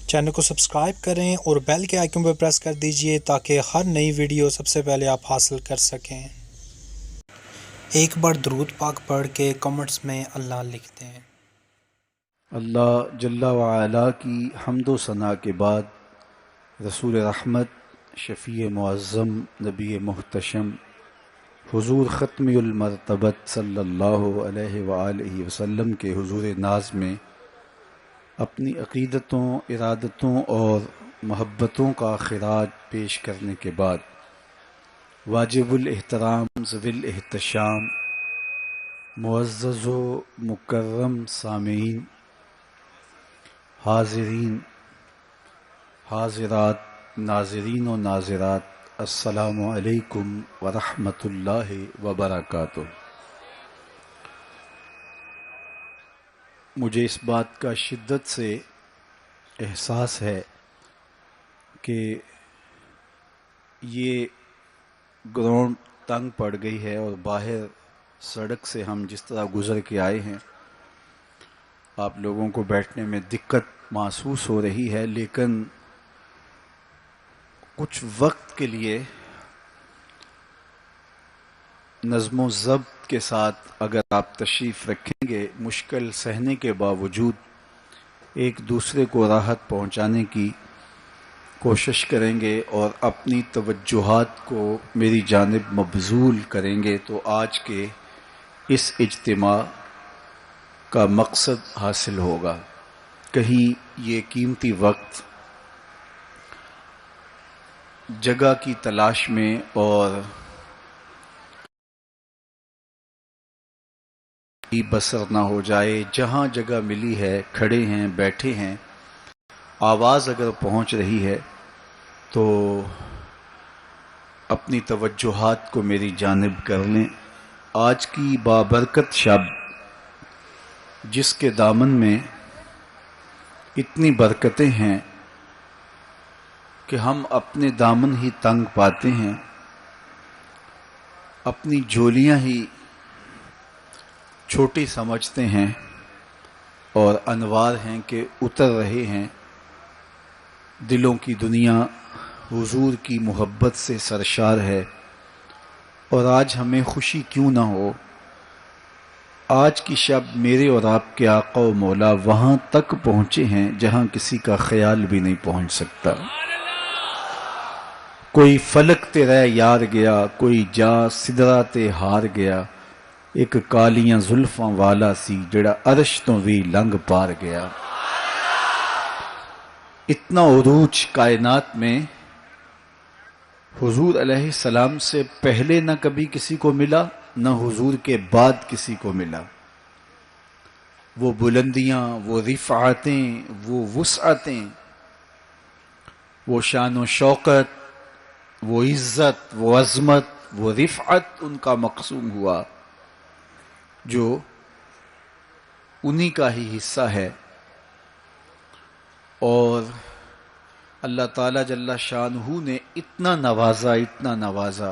Channel کو subscribe کریں اور بیل کے آئیکن پر پریس کر دیجئے تاکہ ہر نئی ویڈیو سب سے پہلے آپ حاصل کر سکیں۔ ایک بار درود پاک پڑھ کے کمنٹس میں اللہ لکھتے ہیں۔ اللہ جل وعلا کی حمد و ثنا کے بعد رسول رحمت، شفیع معظم، نبی محتشم، حضور ختم المرتبت صلی اللہ علیہ وآلہ وسلم کے حضور ناز میں اپنی عقیدتوں، ارادتوں اور محبتوں کا خراج پیش کرنے کے بعد واجب الاحترام ذوی الاحتشام معزز و مکرم سامعین، حاضرین، حاضرات، ناظرین و ناظرات، السلام علیکم ورحمۃ اللہ وبرکاتہ۔ مجھے اس بات کا شدت سے احساس ہے کہ یہ گراؤنڈ تنگ پڑ گئی ہے اور باہر سڑک سے ہم جس طرح گزر کے آئے ہیں آپ لوگوں کو بیٹھنے میں دقت محسوس ہو رہی ہے، لیکن کچھ وقت کے لیے نظم و ضبط کے ساتھ اگر آپ تشریف رکھیں گے، مشکل سہنے کے باوجود ایک دوسرے کو راحت پہنچانے کی کوشش کریں گے اور اپنی توجہات کو میری جانب مبذول کریں گے تو آج کے اس اجتماع کا مقصد حاصل ہوگا۔ کہیں یہ قیمتی وقت جگہ کی تلاش میں اور بسر نہ ہو جائے، جہاں جگہ ملی ہے کھڑے ہیں، بیٹھے ہیں، آواز اگر پہنچ رہی ہے تو اپنی توجہات کو میری جانب کر لیں۔ آج کی بابرکت شب جس کے دامن میں اتنی برکتیں ہیں کہ ہم اپنے دامن ہی تنگ پاتے ہیں، اپنی جولیاں ہی چھوٹی سمجھتے ہیں اور انوار ہیں کہ اتر رہے ہیں، دلوں کی دنیا حضور کی محبت سے سرشار ہے۔ اور آج ہمیں خوشی کیوں نہ ہو، آج کی شب میرے اور آپ کے آقا و مولا وہاں تک پہنچے ہیں جہاں کسی کا خیال بھی نہیں پہنچ سکتا۔ کوئی فلک تے رہ یار گیا، کوئی جا سدرا تے ہار گیا، ایک کالیاں زلفاں والا سی جڑا عرش تو بھی لنگ پار گیا۔ اتنا عروج کائنات میں حضور علیہ السلام سے پہلے نہ کبھی کسی کو ملا، نہ حضور کے بعد کسی کو ملا۔ وہ بلندیاں، وہ رفعتیں، وہ وسعتیں، وہ شان و شوکت، وہ عزت، وہ عظمت، وہ رفعت ان کا مقسوم ہوا جو انہی کا ہی حصہ ہے۔ اور اللہ تعالیٰ جل شانہ نے اتنا نوازا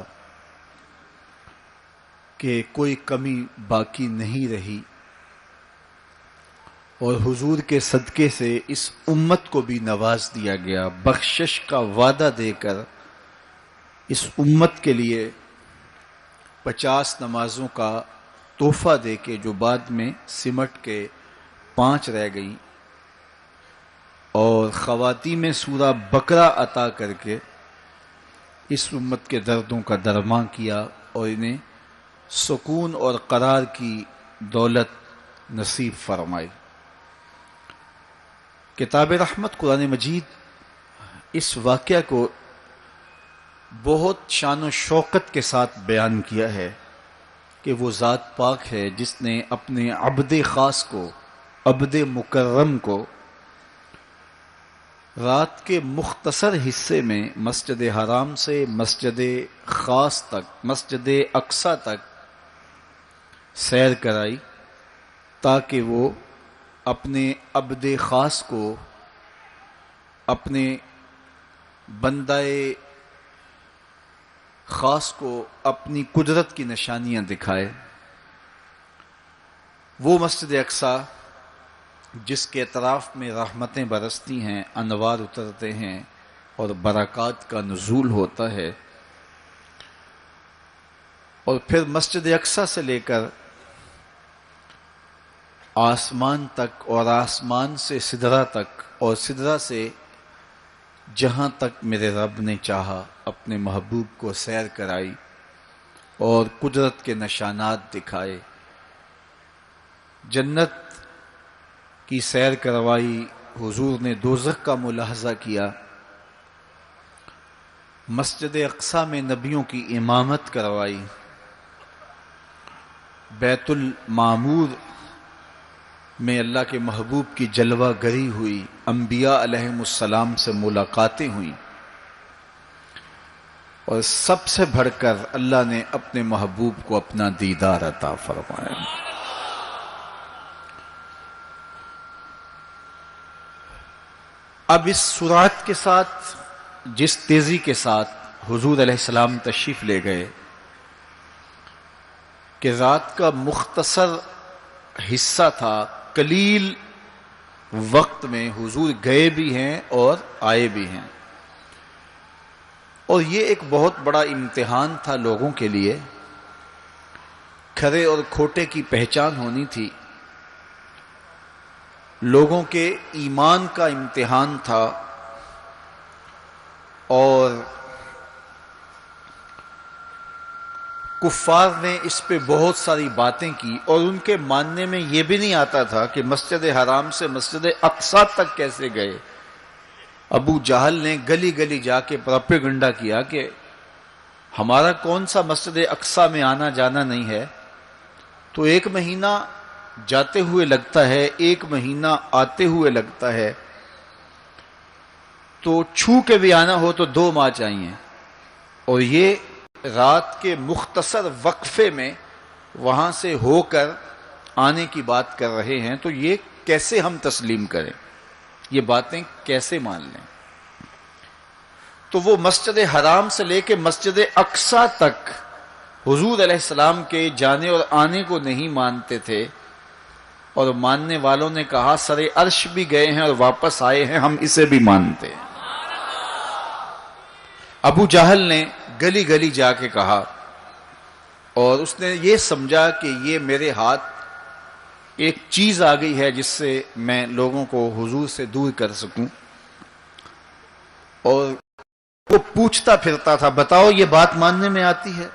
کہ کوئی کمی باقی نہیں رہی، اور حضور کے صدقے سے اس امت کو بھی نواز دیا گیا، بخشش کا وعدہ دے کر اس امت کے لیے 50 نمازوں کا تحفہ دے کے جو بعد میں سمٹ کے 5 رہ گئیں، اور خواتین سورہ بقرہ عطا کر کے اس امت کے دردوں کا درمان کیا اور انہیں سکون اور قرار کی دولت نصیب فرمائی۔ کتاب رحمت قرآن مجید اس واقعہ کو بہت شان و شوکت کے ساتھ بیان کیا ہے کہ وہ ذات پاک ہے جس نے اپنے عبد خاص کو، عبد مکرم کو رات کے مختصر حصے میں مسجد حرام سے مسجد خاص تک، مسجد اقصی تک سیر کرائی تاکہ وہ اپنے عبد خاص کو، اپنے بندہ خاص کو اپنی قدرت کی نشانیاں دکھائے۔ وہ مسجد اقصی جس کے اطراف میں رحمتیں برستی ہیں، انوار اترتے ہیں اور برکات کا نزول ہوتا ہے، اور پھر مسجد اقصی سے لے کر آسمان تک، اور آسمان سے سدرہ تک، اور سدرہ سے جہاں تک میرے رب نے چاہا اپنے محبوب کو سیر کرائی اور قدرت کے نشانات دکھائے، جنت کی سیر کروائی، حضور نے دوزخ کا ملاحظہ کیا، مسجد اقصی میں نبیوں کی امامت کروائی، بیت المعمور میں اللہ کے محبوب کی جلوہ گری ہوئی، انبیاء علیہم السلام سے ملاقاتیں ہوئیں، اور سب سے بڑھ کر اللہ نے اپنے محبوب کو اپنا دیدار عطا فرمایا۔ اب اس سرعت کے ساتھ، جس تیزی کے ساتھ حضور علیہ السلام تشریف لے گئے کہ رات کا مختصر حصہ تھا، قلیل وقت میں حضور گئے بھی ہیں اور آئے بھی ہیں، اور یہ ایک بہت بڑا امتحان تھا لوگوں کے لیے، کھرے اور کھوٹے کی پہچان ہونی تھی، لوگوں کے ایمان کا امتحان تھا، اور کفار نے اس پہ بہت ساری باتیں کی، اور ان کے ماننے میں یہ بھی نہیں آتا تھا کہ مسجد حرام سے مسجد اقصی تک کیسے گئے۔ ابو جہل نے گلی گلی جا کے پروپیگنڈا کیا کہ ہمارا کون سا مسجد اقصی میں آنا جانا نہیں ہے، تو 1 مہینہ جاتے ہوئے لگتا ہے، 1 مہینہ آتے ہوئے لگتا ہے، تو چھو کے بھی آنا ہو تو 2 ماہ چاہیے، اور یہ رات کے مختصر وقفے میں وہاں سے ہو کر آنے کی بات کر رہے ہیں، تو یہ کیسے ہم تسلیم کریں، یہ باتیں کیسے مان لیں؟ تو وہ مسجد حرام سے لے کے مسجد اقصی تک حضور علیہ السلام کے جانے اور آنے کو نہیں مانتے تھے، اور ماننے والوں نے کہا سر عرش بھی گئے ہیں اور واپس آئے ہیں، ہم اسے بھی مانتے ہیں۔ ابو جہل نے گلی گلی جا کے کہا، اور اس نے یہ سمجھا کہ یہ میرے ہاتھ ایک چیز آ گئی ہے جس سے میں لوگوں کو حضور سے دور کر سکوں، اور وہ پوچھتا پھرتا تھا بتاؤ یہ بات ماننے میں آتی ہے؟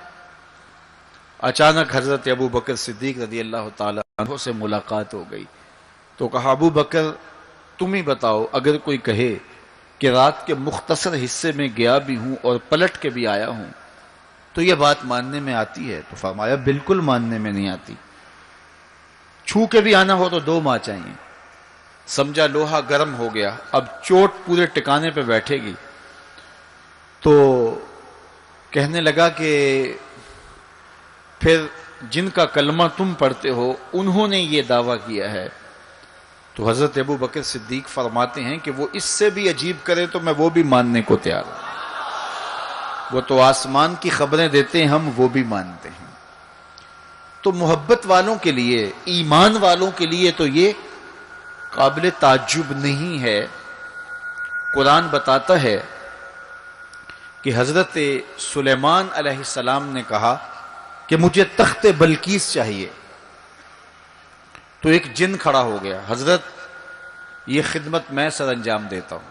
اچانک حضرت ابو بکر صدیق رضی اللہ تعالیٰ عنہ سے ملاقات ہو گئی، تو کہا ابو بکر تم ہی بتاؤ، اگر کوئی کہے کہ رات کے مختصر حصے میں گیا بھی ہوں اور پلٹ کے بھی آیا ہوں تو یہ بات ماننے میں آتی ہے؟ تو فرمایا بالکل ماننے میں نہیں آتی، چھو کے بھی آنا ہو تو 2 ماہ چاہیے۔ سمجھا لوہا گرم ہو گیا، اب چوٹ پورے ٹکانے پہ بیٹھے گی، تو کہنے لگا کہ پھر جن کا کلمہ تم پڑھتے ہو انہوں نے یہ دعویٰ کیا ہے، تو حضرت ابو بکر صدیق فرماتے ہیں کہ وہ اس سے بھی عجیب کرے تو میں وہ بھی ماننے کو تیار ہوں، وہ تو آسمان کی خبریں دیتے ہیں، ہم وہ بھی مانتے ہیں۔ تو محبت والوں کے لیے، ایمان والوں کے لیے تو یہ قابل تعجب نہیں ہے۔ قرآن بتاتا ہے کہ حضرت سلیمان علیہ السلام نے کہا کہ مجھے تخت بلقیس چاہیے، تو ایک جن کھڑا ہو گیا، حضرت یہ خدمت میں سر انجام دیتا ہوں،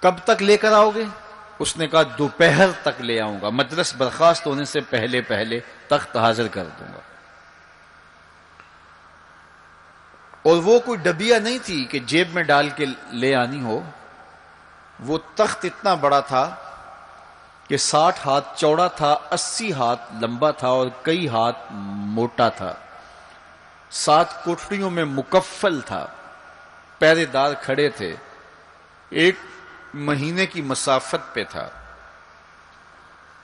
کب تک لے کر آؤ گے؟ اس نے کہا دوپہر تک لے آؤں گا، مجلس برخاست ہونے سے پہلے پہلے تخت حاضر کر دوں گا۔ اور وہ کوئی ڈبیا نہیں تھی کہ جیب میں ڈال کے لے آنی ہو، وہ تخت اتنا بڑا تھا کہ 60 ہاتھ چوڑا تھا، 80 ہاتھ لمبا تھا اور کئی ہاتھ موٹا تھا، 7 کوٹڑیوں میں مکفل تھا، پہرے دار کھڑے تھے، 1 مہینے کی مسافت پہ تھا۔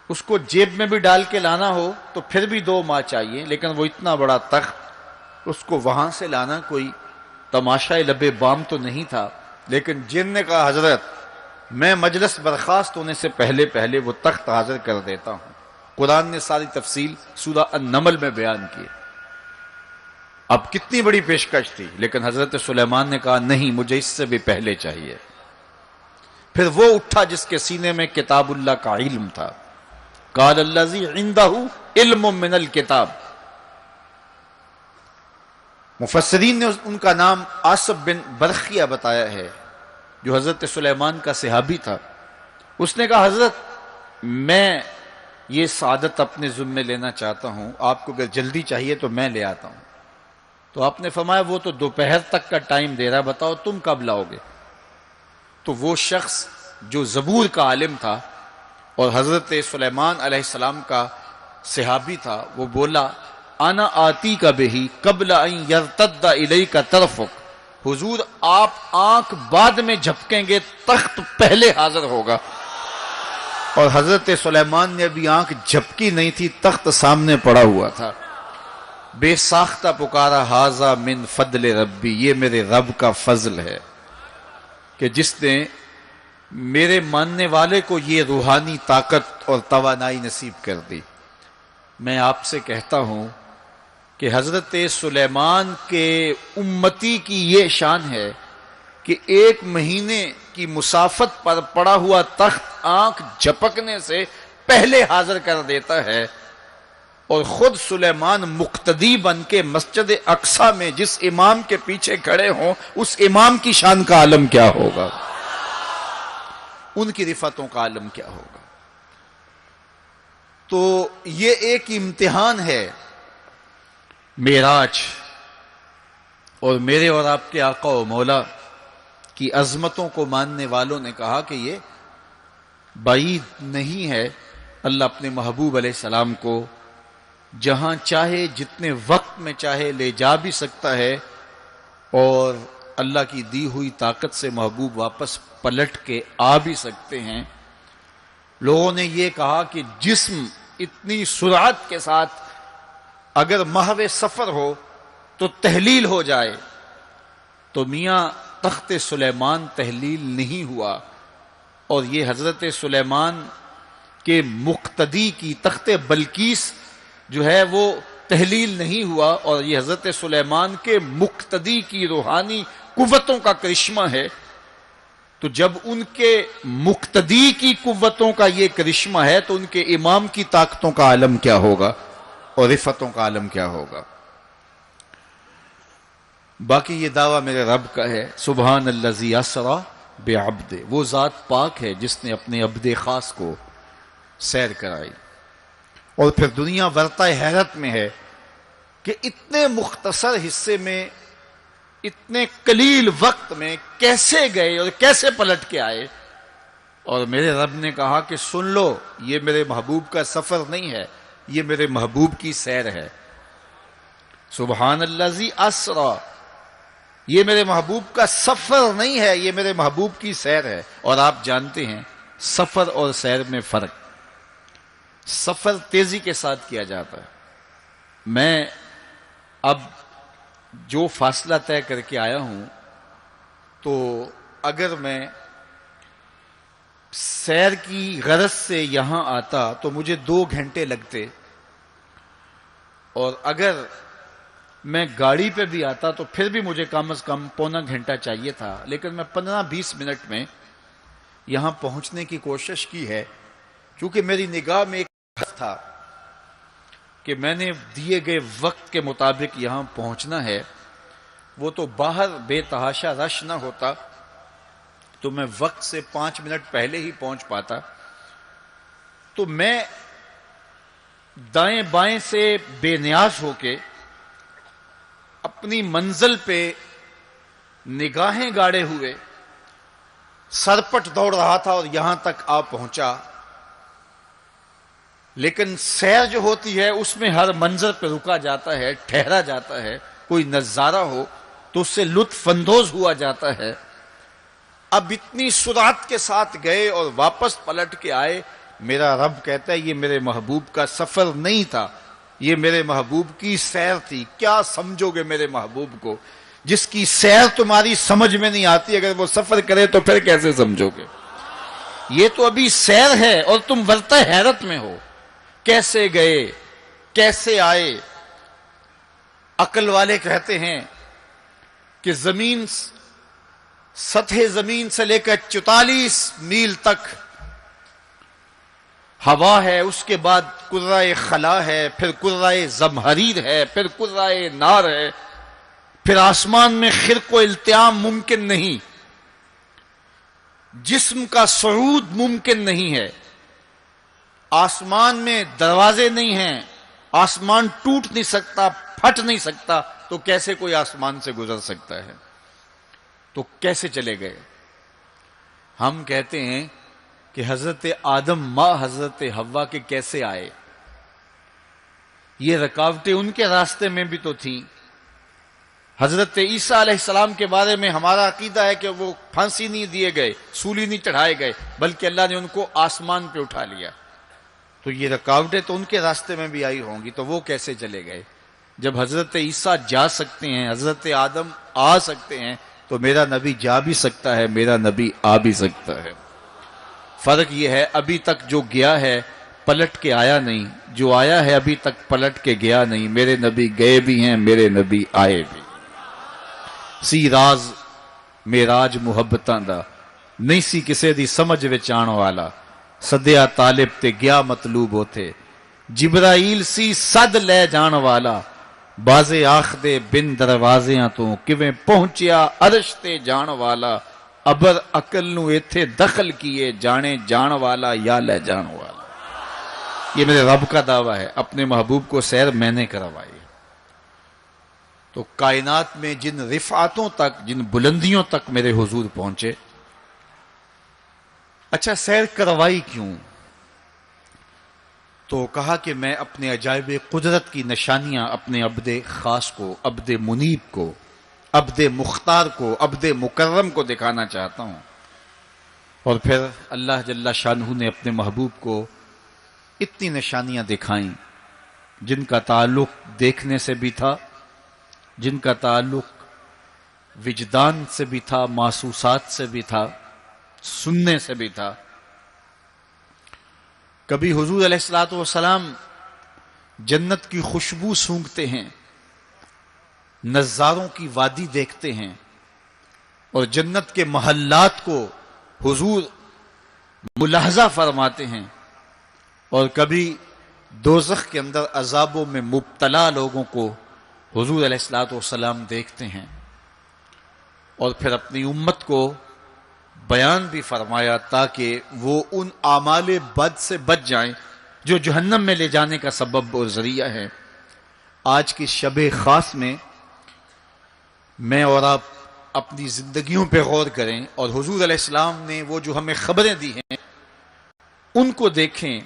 اس کو جیب میں بھی ڈال کے لانا ہو تو پھر بھی 2 ماہ چاہیے، لیکن وہ اتنا بڑا تخت، اس کو وہاں سے لانا کوئی تماشائے لبے بام تو نہیں تھا۔ لیکن جن نے کہا حضرت میں مجلس برخاست ہونے سے پہلے پہلے وہ تخت حاضر کر دیتا ہوں۔ قرآن نے ساری تفصیل سورہ النمل میں بیان کی۔ اب کتنی بڑی پیشکش تھی، لیکن حضرت سلیمان نے کہا نہیں، مجھے اس سے بھی پہلے چاہیے۔ پھر وہ اٹھا جس کے سینے میں کتاب اللہ کا علم تھا، قال الذی عندہ علم من الکتاب۔ مفسرین نے ان کا نام آصب بن برخیہ بتایا ہے، جو حضرت سلیمان کا صحابی تھا۔ اس نے کہا حضرت میں یہ سعادت اپنے ذمے لینا چاہتا ہوں، آپ کو اگر جلدی چاہیے تو میں لے آتا ہوں۔ تو آپ نے فرمایا وہ تو دوپہر تک کا ٹائم دے رہا، بتاؤ تم کب لاؤ گے؟ تو وہ شخص جو زبور کا عالم تھا اور حضرت سلیمان علیہ السلام کا صحابی تھا، وہ بولا انا آتی کا بہی قبل ان یرتد الیک طرفک، حضور آپ آنکھ بعد میں جھپکیں گے، تخت پہلے حاضر ہوگا۔ اور حضرت سلیمان نے ابھی آنکھ جھپکی نہیں تھی، تخت سامنے پڑا ہوا تھا۔ بے ساختہ پکارا ھذا من فضل ربی، یہ میرے رب کا فضل ہے کہ جس نے میرے ماننے والے کو یہ روحانی طاقت اور توانائی نصیب کر دی۔ میں آپ سے کہتا ہوں کہ حضرت سلیمان کے امتی کی یہ شان ہے کہ 1 مہینے کی مسافت پر پڑا ہوا تخت آنکھ جھپکنے سے پہلے حاضر کر دیتا ہے، اور خود سلیمان مقتدی بن کے مسجد اقصی میں جس امام کے پیچھے کھڑے ہوں، اس امام کی شان کا عالم کیا ہوگا، ان کی رفعتوں کا عالم کیا ہوگا۔ تو یہ ایک امتحان ہے معراج، اور میرے اور آپ کے آقا و مولا کی عظمتوں کو ماننے والوں نے کہا کہ یہ بعید نہیں ہے، اللہ اپنے محبوب علیہ السلام کو جہاں چاہے جتنے وقت میں چاہے لے جا بھی سکتا ہے، اور اللہ کی دی ہوئی طاقت سے محبوب واپس پلٹ کے آ بھی سکتے ہیں۔ لوگوں نے یہ کہا کہ جسم اتنی سرعت کے ساتھ اگر محو سفر ہو تو تحلیل ہو جائے، تو میاں تخت سلیمان تحلیل نہیں ہوا، اور یہ حضرت سلیمان کے مقتدی کی تخت بلقیس جو ہے وہ تحلیل نہیں ہوا، اور یہ حضرت سلیمان کے مقتدی کی روحانی قوتوں کا کرشمہ ہے۔ تو جب ان کے مقتدی کی قوتوں کا یہ کرشمہ ہے تو ان کے امام کی طاقتوں کا عالم کیا ہوگا اور رفعتوں کا عالم کیا ہوگا۔ باقی یہ دعویٰ میرے رب کا ہے، سبحان الذی اسری بعبدہ، وہ ذات پاک ہے جس نے اپنے عبد خاص کو سیر کرائی۔ اور پھر دنیا ورطہ حیرت میں ہے کہ اتنے مختصر حصے میں، اتنے قلیل وقت میں کیسے گئے اور کیسے پلٹ کے آئے۔ اور میرے رب نے کہا کہ سن لو، یہ میرے محبوب کا سفر نہیں ہے، یہ میرے محبوب کی سیر ہے۔ سبحان الذی اسری، یہ میرے محبوب کا سفر نہیں ہے، یہ میرے محبوب کی سیر ہے۔ اور آپ جانتے ہیں سفر اور سیر میں فرق، سفر تیزی کے ساتھ کیا جاتا ہے۔ میں اب جو فاصلہ طے کر کے آیا ہوں، تو اگر میں سیر کی غرض سے یہاں آتا تو مجھے 2 گھنٹے لگتے، اور اگر میں گاڑی پہ بھی آتا تو پھر بھی مجھے کم از کم پونا گھنٹہ چاہیے تھا، لیکن میں 15-20 منٹ میں یہاں پہنچنے کی کوشش کی ہے، کیونکہ میری نگاہ میں ایک ہدف تھا کہ میں نے دیے گئے وقت کے مطابق یہاں پہنچنا ہے۔ وہ تو باہر بے تحاشا رش نہ ہوتا تو میں وقت سے 5 منٹ پہلے ہی پہنچ پاتا۔ تو میں دائیں بائیں سے بے نیاز ہو کے اپنی منزل پہ نگاہیں گاڑے ہوئے سرپٹ دوڑ رہا تھا اور یہاں تک آ پہنچا۔ لیکن سیر جو ہوتی ہے اس میں ہر منظر پہ رکا جاتا ہے، ٹھہرا جاتا ہے، کوئی نظارہ ہو تو اس سے لطف اندوز ہوا جاتا ہے۔ اب اتنی سرعت کے ساتھ گئے اور واپس پلٹ کے آئے، میرا رب کہتا ہے یہ میرے محبوب کا سفر نہیں تھا، یہ میرے محبوب کی سیر تھی۔ کیا سمجھو گے میرے محبوب کو؟ جس کی سیر تمہاری سمجھ میں نہیں آتی، اگر وہ سفر کرے تو پھر کیسے سمجھو گے؟ یہ تو ابھی سیر ہے اور تم ورطہ حیرت میں ہو، کیسے گئے، کیسے آئے۔ عقل والے کہتے ہیں کہ زمین، سطح زمین سے لے کر 44 میل تک ہوا ہے، اس کے بعد کرۂ خلا ہے، پھر کرۂ زمہریر ہے، پھر کرۂ نار ہے، پھر آسمان میں خرق و التیام ممکن نہیں، جسم کا صعود ممکن نہیں ہے، آسمان میں دروازے نہیں ہیں، آسمان ٹوٹ نہیں سکتا، پھٹ نہیں سکتا، تو کیسے کوئی آسمان سے گزر سکتا ہے؟ تو کیسے چلے گئے؟ ہم کہتے ہیں کہ حضرت آدم ماں حضرت حوا کے کیسے آئے؟ یہ رکاوٹیں ان کے راستے میں بھی تو تھیں۔ حضرت عیسیٰ علیہ السلام کے بارے میں ہمارا عقیدہ ہے کہ وہ پھانسی نہیں دیے گئے، سولی نہیں چڑھائے گئے، بلکہ اللہ نے ان کو آسمان پہ اٹھا لیا۔ تو یہ رکاوٹیں تو ان کے راستے میں بھی آئی ہوں گی، تو وہ کیسے چلے گئے؟ جب حضرت عیسیٰ جا سکتے ہیں، حضرت آدم آ سکتے ہیں، تو میرا نبی جا بھی سکتا ہے، میرا نبی آ بھی سکتا ہے۔ فرق یہ ہے ابھی تک جو گیا ہے پلٹ کے آیا نہیں، جو آیا ہے ابھی تک پلٹ کے گیا نہیں۔ میرے نبی گئے بھی ہیں، میرے نبی آئے بھی۔ سی راز میراج محبتاں دا نہیں سی کسے دی سمجھ وچ آن والا، سدیا طالب تے گیا مطلوب ہوتے، جبرائیل سی صد لے جان والا، بازے آخ دے بن دروازیاں تو کیویں پہنچیا عرش تے جان والا، ابر عقل نو ایتھے دخل کیے، جانے جان والا یا لے جان والا۔ یہ میرے رب کا دعویٰ ہے، اپنے محبوب کو سیر میں نے کروائی۔ تو کائنات میں جن رفعتوں تک، جن بلندیوں تک میرے حضور پہنچے، اچھا سیر کروائی کیوں؟ تو کہا کہ میں اپنے عجائب قدرت کی نشانیاں اپنے عبد خاص کو، عبد منیب کو، عبد مختار کو، عبد مکرم کو دکھانا چاہتا ہوں۔ اور پھر اللہ جل شانہ نے اپنے محبوب کو اتنی نشانیاں دکھائیں جن کا تعلق دیکھنے سے بھی تھا، جن کا تعلق وجدان سے بھی تھا، محسوسات سے بھی تھا، سننے سے بھی تھا۔ کبھی حضور علیہ الصلوۃ والسلام جنت کی خوشبو سونگھتے ہیں، نظاروں کی وادی دیکھتے ہیں، اور جنت کے محلات کو حضور ملاحظہ فرماتے ہیں، اور کبھی دوزخ کے اندر عذابوں میں مبتلا لوگوں کو حضور علیہ الصلوۃ والسلام دیکھتے ہیں، اور پھر اپنی امت کو بیان بھی فرمایا تاکہ وہ ان اعمال بد سے بچ جائیں جو جہنم میں لے جانے کا سبب اور ذریعہ ہے۔ آج کی شب خاص میں میں اور آپ اپنی زندگیوں پہ غور کریں، اور حضور علیہ السلام نے وہ جو ہمیں خبریں دی ہیں ان کو دیکھیں،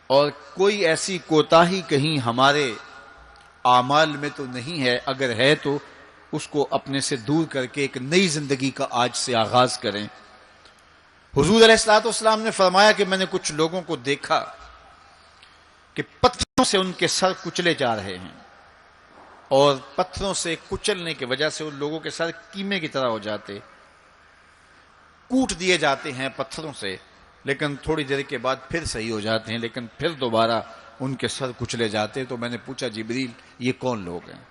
اور کوئی ایسی کوتاہی کہیں ہمارے اعمال میں تو نہیں ہے، اگر ہے تو اس کو اپنے سے دور کر کے ایک نئی زندگی کا آج سے آغاز کریں۔ حضور علیہ الصلوۃ والسلام نے فرمایا کہ میں نے کچھ لوگوں کو دیکھا کہ پتھروں سے ان کے سر کچلے جا رہے ہیں، اور پتھروں سے کچلنے کی وجہ سے ان لوگوں کے سر کیمے کی طرح ہو جاتے، کوٹ دیے جاتے ہیں پتھروں سے، لیکن تھوڑی دیر کے بعد پھر صحیح ہو جاتے ہیں، لیکن پھر دوبارہ ان کے سر کچلے جاتے۔ تو میں نے پوچھا جبریل یہ کون لوگ ہیں؟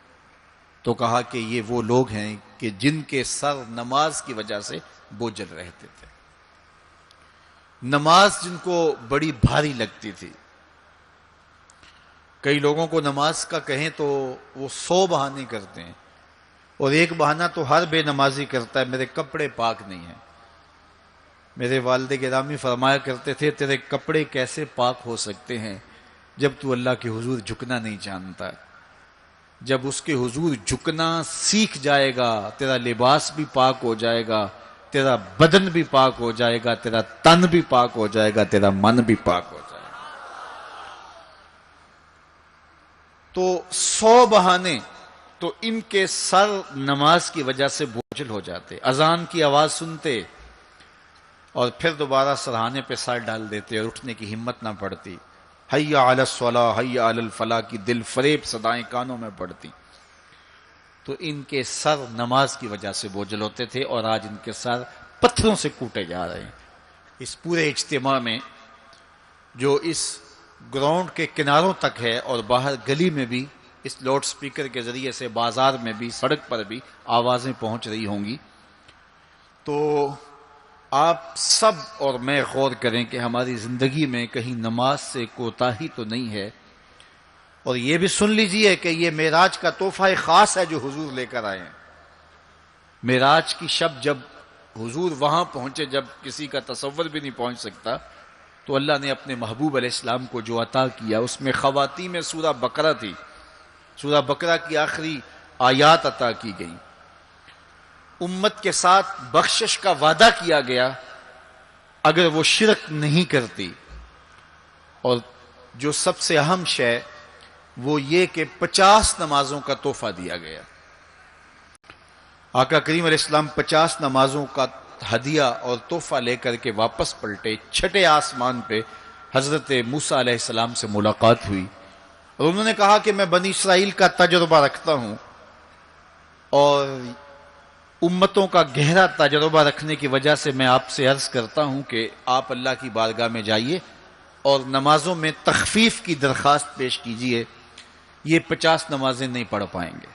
تو کہا کہ یہ وہ لوگ ہیں کہ جن کے سر نماز کی وجہ سے بوجھل رہتے تھے، نماز جن کو بڑی بھاری لگتی تھی۔ کئی لوگوں کو نماز کا کہیں تو وہ 100 بہانے کرتے ہیں، اور ایک بہانہ تو ہر بے نمازی کرتا ہے، میرے کپڑے پاک نہیں ہیں۔ میرے والد گرامی فرمایا کرتے تھے تیرے کپڑے کیسے پاک ہو سکتے ہیں جب تو اللہ کے حضور جھکنا نہیں جانتا؟ جب اس کے حضور جھکنا سیکھ جائے گا تیرا لباس بھی پاک ہو جائے گا، تیرا بدن بھی پاک ہو جائے گا، تیرا تن بھی پاک ہو جائے گا، تیرا من بھی پاک ہو جائے گا۔ تو 100 بہانے، تو ان کے سر نماز کی وجہ سے بوجھل ہو جاتے، اذان کی آواز سنتے اور پھر دوبارہ سرہانے پہ سر ڈال دیتے اور اٹھنے کی ہمت نہ پڑتی۔ حی علی الصلاۃ حی علی الفلاح کی دل فریب صدائیں کانوں میں پڑتی۔ تو ان کے سر نماز کی وجہ سے بوجھل ہوتے تھے، اور آج ان کے سر پتھروں سے کوٹے جا رہے ہیں۔ اس پورے اجتماع میں جو اس گراؤنڈ کے کناروں تک ہے اور باہر گلی میں بھی اس لاؤڈ سپیکر کے ذریعے سے بازار میں بھی سڑک پر بھی آوازیں پہنچ رہی ہوں گی، تو آپ سب اور میں غور کریں کہ ہماری زندگی میں کہیں نماز سے کوتاہی تو نہیں ہے، اور یہ بھی سن لیجئے کہ یہ معراج کا تحفہ خاص ہے جو حضور لے کر آئے ہیں۔ معراج کی شب جب حضور وہاں پہنچے، جب کسی کا تصور بھی نہیں پہنچ سکتا، تو اللہ نے اپنے محبوب علیہ السلام کو جو عطا کیا اس میں خواتین میں سورہ بقرہ تھی، سورہ بقرہ کی آخری آیات عطا کی گئی، امت کے ساتھ بخشش کا وعدہ کیا گیا اگر وہ شرک نہیں کرتی، اور جو سب سے اہم شے وہ یہ کہ 50 نمازوں کا تحفہ دیا گیا۔ آقا کریم علیہ السلام 50 نمازوں کا ہدیہ اور تحفہ لے کر کے واپس پلٹے، چھٹے آسمان پہ حضرت موسیٰ علیہ السلام سے ملاقات ہوئی، اور انہوں نے کہا کہ میں بنی اسرائیل کا تجربہ رکھتا ہوں، اور امتوں کا گہرا تجربہ رکھنے کی وجہ سے میں آپ سے عرض کرتا ہوں کہ آپ اللہ کی بارگاہ میں جائیے اور نمازوں میں تخفیف کی درخواست پیش کیجئے، یہ 50 نمازیں نہیں پڑھ پائیں گے۔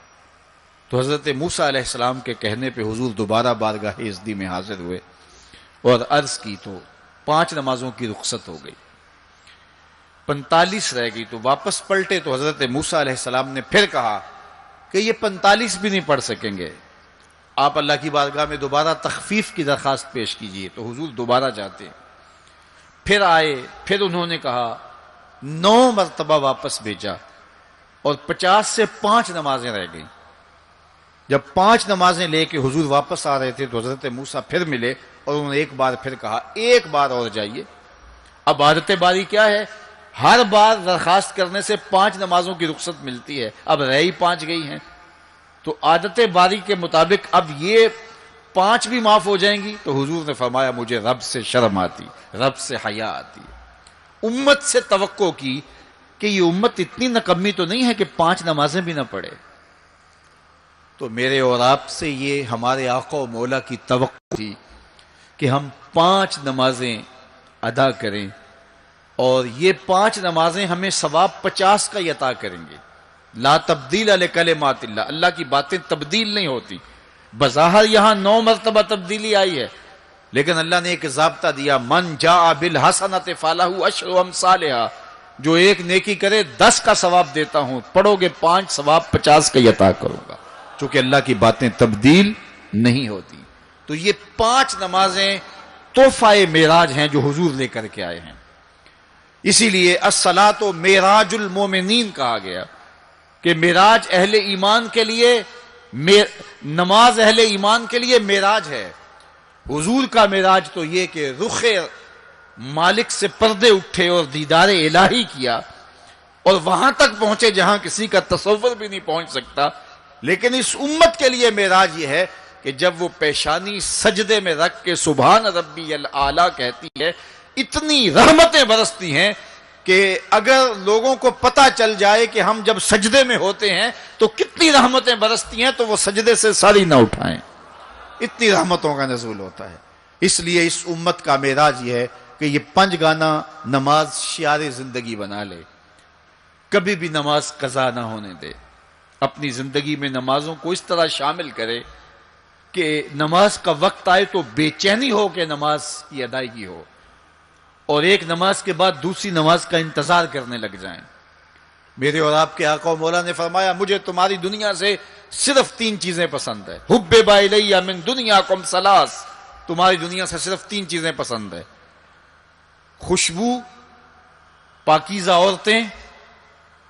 تو حضرت موسیٰ علیہ السلام کے کہنے پہ حضور دوبارہ بارگاہ عزدی میں حاضر ہوئے اور عرض کی، تو 5 نمازوں کی رخصت ہو گئی، 45 رہ گئی، تو واپس پلٹے تو حضرت موسیٰ علیہ السلام نے پھر کہا کہ یہ 45 بھی نہیں پڑھ سکیں گے، آپ اللہ کی بارگاہ میں دوبارہ تخفیف کی درخواست پیش کیجئے۔ تو حضور دوبارہ جاتے ہیں، پھر آئے، پھر انہوں نے کہا، 9 مرتبہ واپس بھیجا، اور 50 سے 5 نمازیں رہ گئیں۔ جب 5 نمازیں لے کے حضور واپس آ رہے تھے تو حضرت موسیٰ پھر ملے، اور انہوں نے ایک بار پھر کہا، ایک بار اور جائیے۔ اب عادت باری کیا ہے، ہر بار درخواست کرنے سے 5 نمازوں کی رخصت ملتی ہے، اب رہ ہی 5 گئی ہیں، تو عادت باری کے مطابق اب یہ 5 بھی معاف ہو جائیں گی۔ تو حضور نے فرمایا، مجھے رب سے شرم آتی، رب سے حیا آتی ہے۔ امت سے توقع کی کہ یہ امت اتنی نکمی تو نہیں ہے کہ 5 نمازیں بھی نہ پڑھے۔ تو میرے اور آپ سے یہ ہمارے آقا و مولا کی توقع تھی کہ ہم 5 نمازیں ادا کریں، اور یہ 5 نمازیں ہمیں ثواب 50 کا ہی عطا کریں گے۔ لا تبدیل لکلمات اللہ، اللہ کی باتیں تبدیل نہیں ہوتی۔ بظاہر یہاں 9 مرتبہ تبدیلی آئی ہے، لیکن اللہ نے ایک ضابطہ دیا، من جاء بالحسنۃ فلہ عشر امثالھا، جو ایک نیکی کرے 10 کا ثواب دیتا ہوں، پڑھو گے 5 ثواب 50 کا ہی عطا کروں گا، چونکہ اللہ کی باتیں تبدیل نہیں ہوتی۔ تو یہ 5 نمازیں تحفہ معراج ہیں جو حضور لے کر کے آئے ہیں، اسی لیے الصلاۃ معراج المومنین کہا گیا کہ معراج اہل ایمان کے لیے، نماز اہل ایمان کے لیے معراج ہے۔ حضور کا معراج تو یہ کہ رخ مالک سے پردے اٹھے اور دیدار الہی کیا، اور وہاں تک پہنچے جہاں کسی کا تصور بھی نہیں پہنچ سکتا۔ لیکن اس امت کے لیے معراج یہ ہے کہ جب وہ پیشانی سجدے میں رکھ کے سبحان ربی الاعلیٰ کہتی ہے، اتنی رحمتیں برستی ہیں کہ اگر لوگوں کو پتہ چل جائے کہ ہم جب سجدے میں ہوتے ہیں تو کتنی رحمتیں برستی ہیں، تو وہ سجدے سے ساری نہ اٹھائیں، اتنی رحمتوں کا نزول ہوتا ہے۔ اس لیے اس امت کا معراج یہ ہے کہ یہ 5 گانا نماز شعار زندگی بنا لے، کبھی بھی نماز قضا نہ ہونے دے، اپنی زندگی میں نمازوں کو اس طرح شامل کرے کہ نماز کا وقت آئے تو بے چینی ہو کہ نماز کی ادائیگی ہو، اور ایک نماز کے بعد دوسری نماز کا انتظار کرنے لگ جائیں۔ میرے اور آپ کے آقا و مولا نے فرمایا، مجھے تمہاری دنیا سے صرف 3 چیزیں پسند ہے، حبب الی من دنیاکم ثلاث، تمہاری دنیا سے صرف 3 چیزیں پسند ہے، خوشبو، پاکیزہ عورتیں،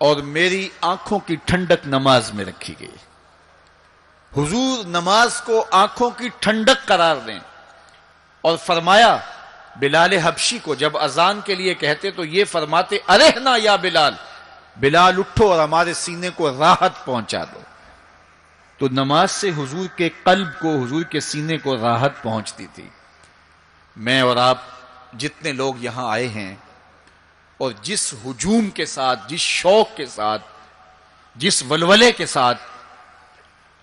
اور میری آنکھوں کی ٹھنڈک نماز میں رکھی گئی۔ حضور نماز کو آنکھوں کی ٹھنڈک قرار دیں، اور فرمایا بلال حبشی کو جب اذان کے لیے کہتے تو یہ فرماتے، ارحنا یا بلال، بلال اٹھو اور ہمارے سینے کو راحت پہنچا دو۔ تو نماز سے حضور کے قلب کو، حضور کے سینے کو راحت پہنچتی تھی۔ میں اور آپ جتنے لوگ یہاں آئے ہیں، اور جس ہجوم کے ساتھ، جس شوق کے ساتھ، جس ولولے کے ساتھ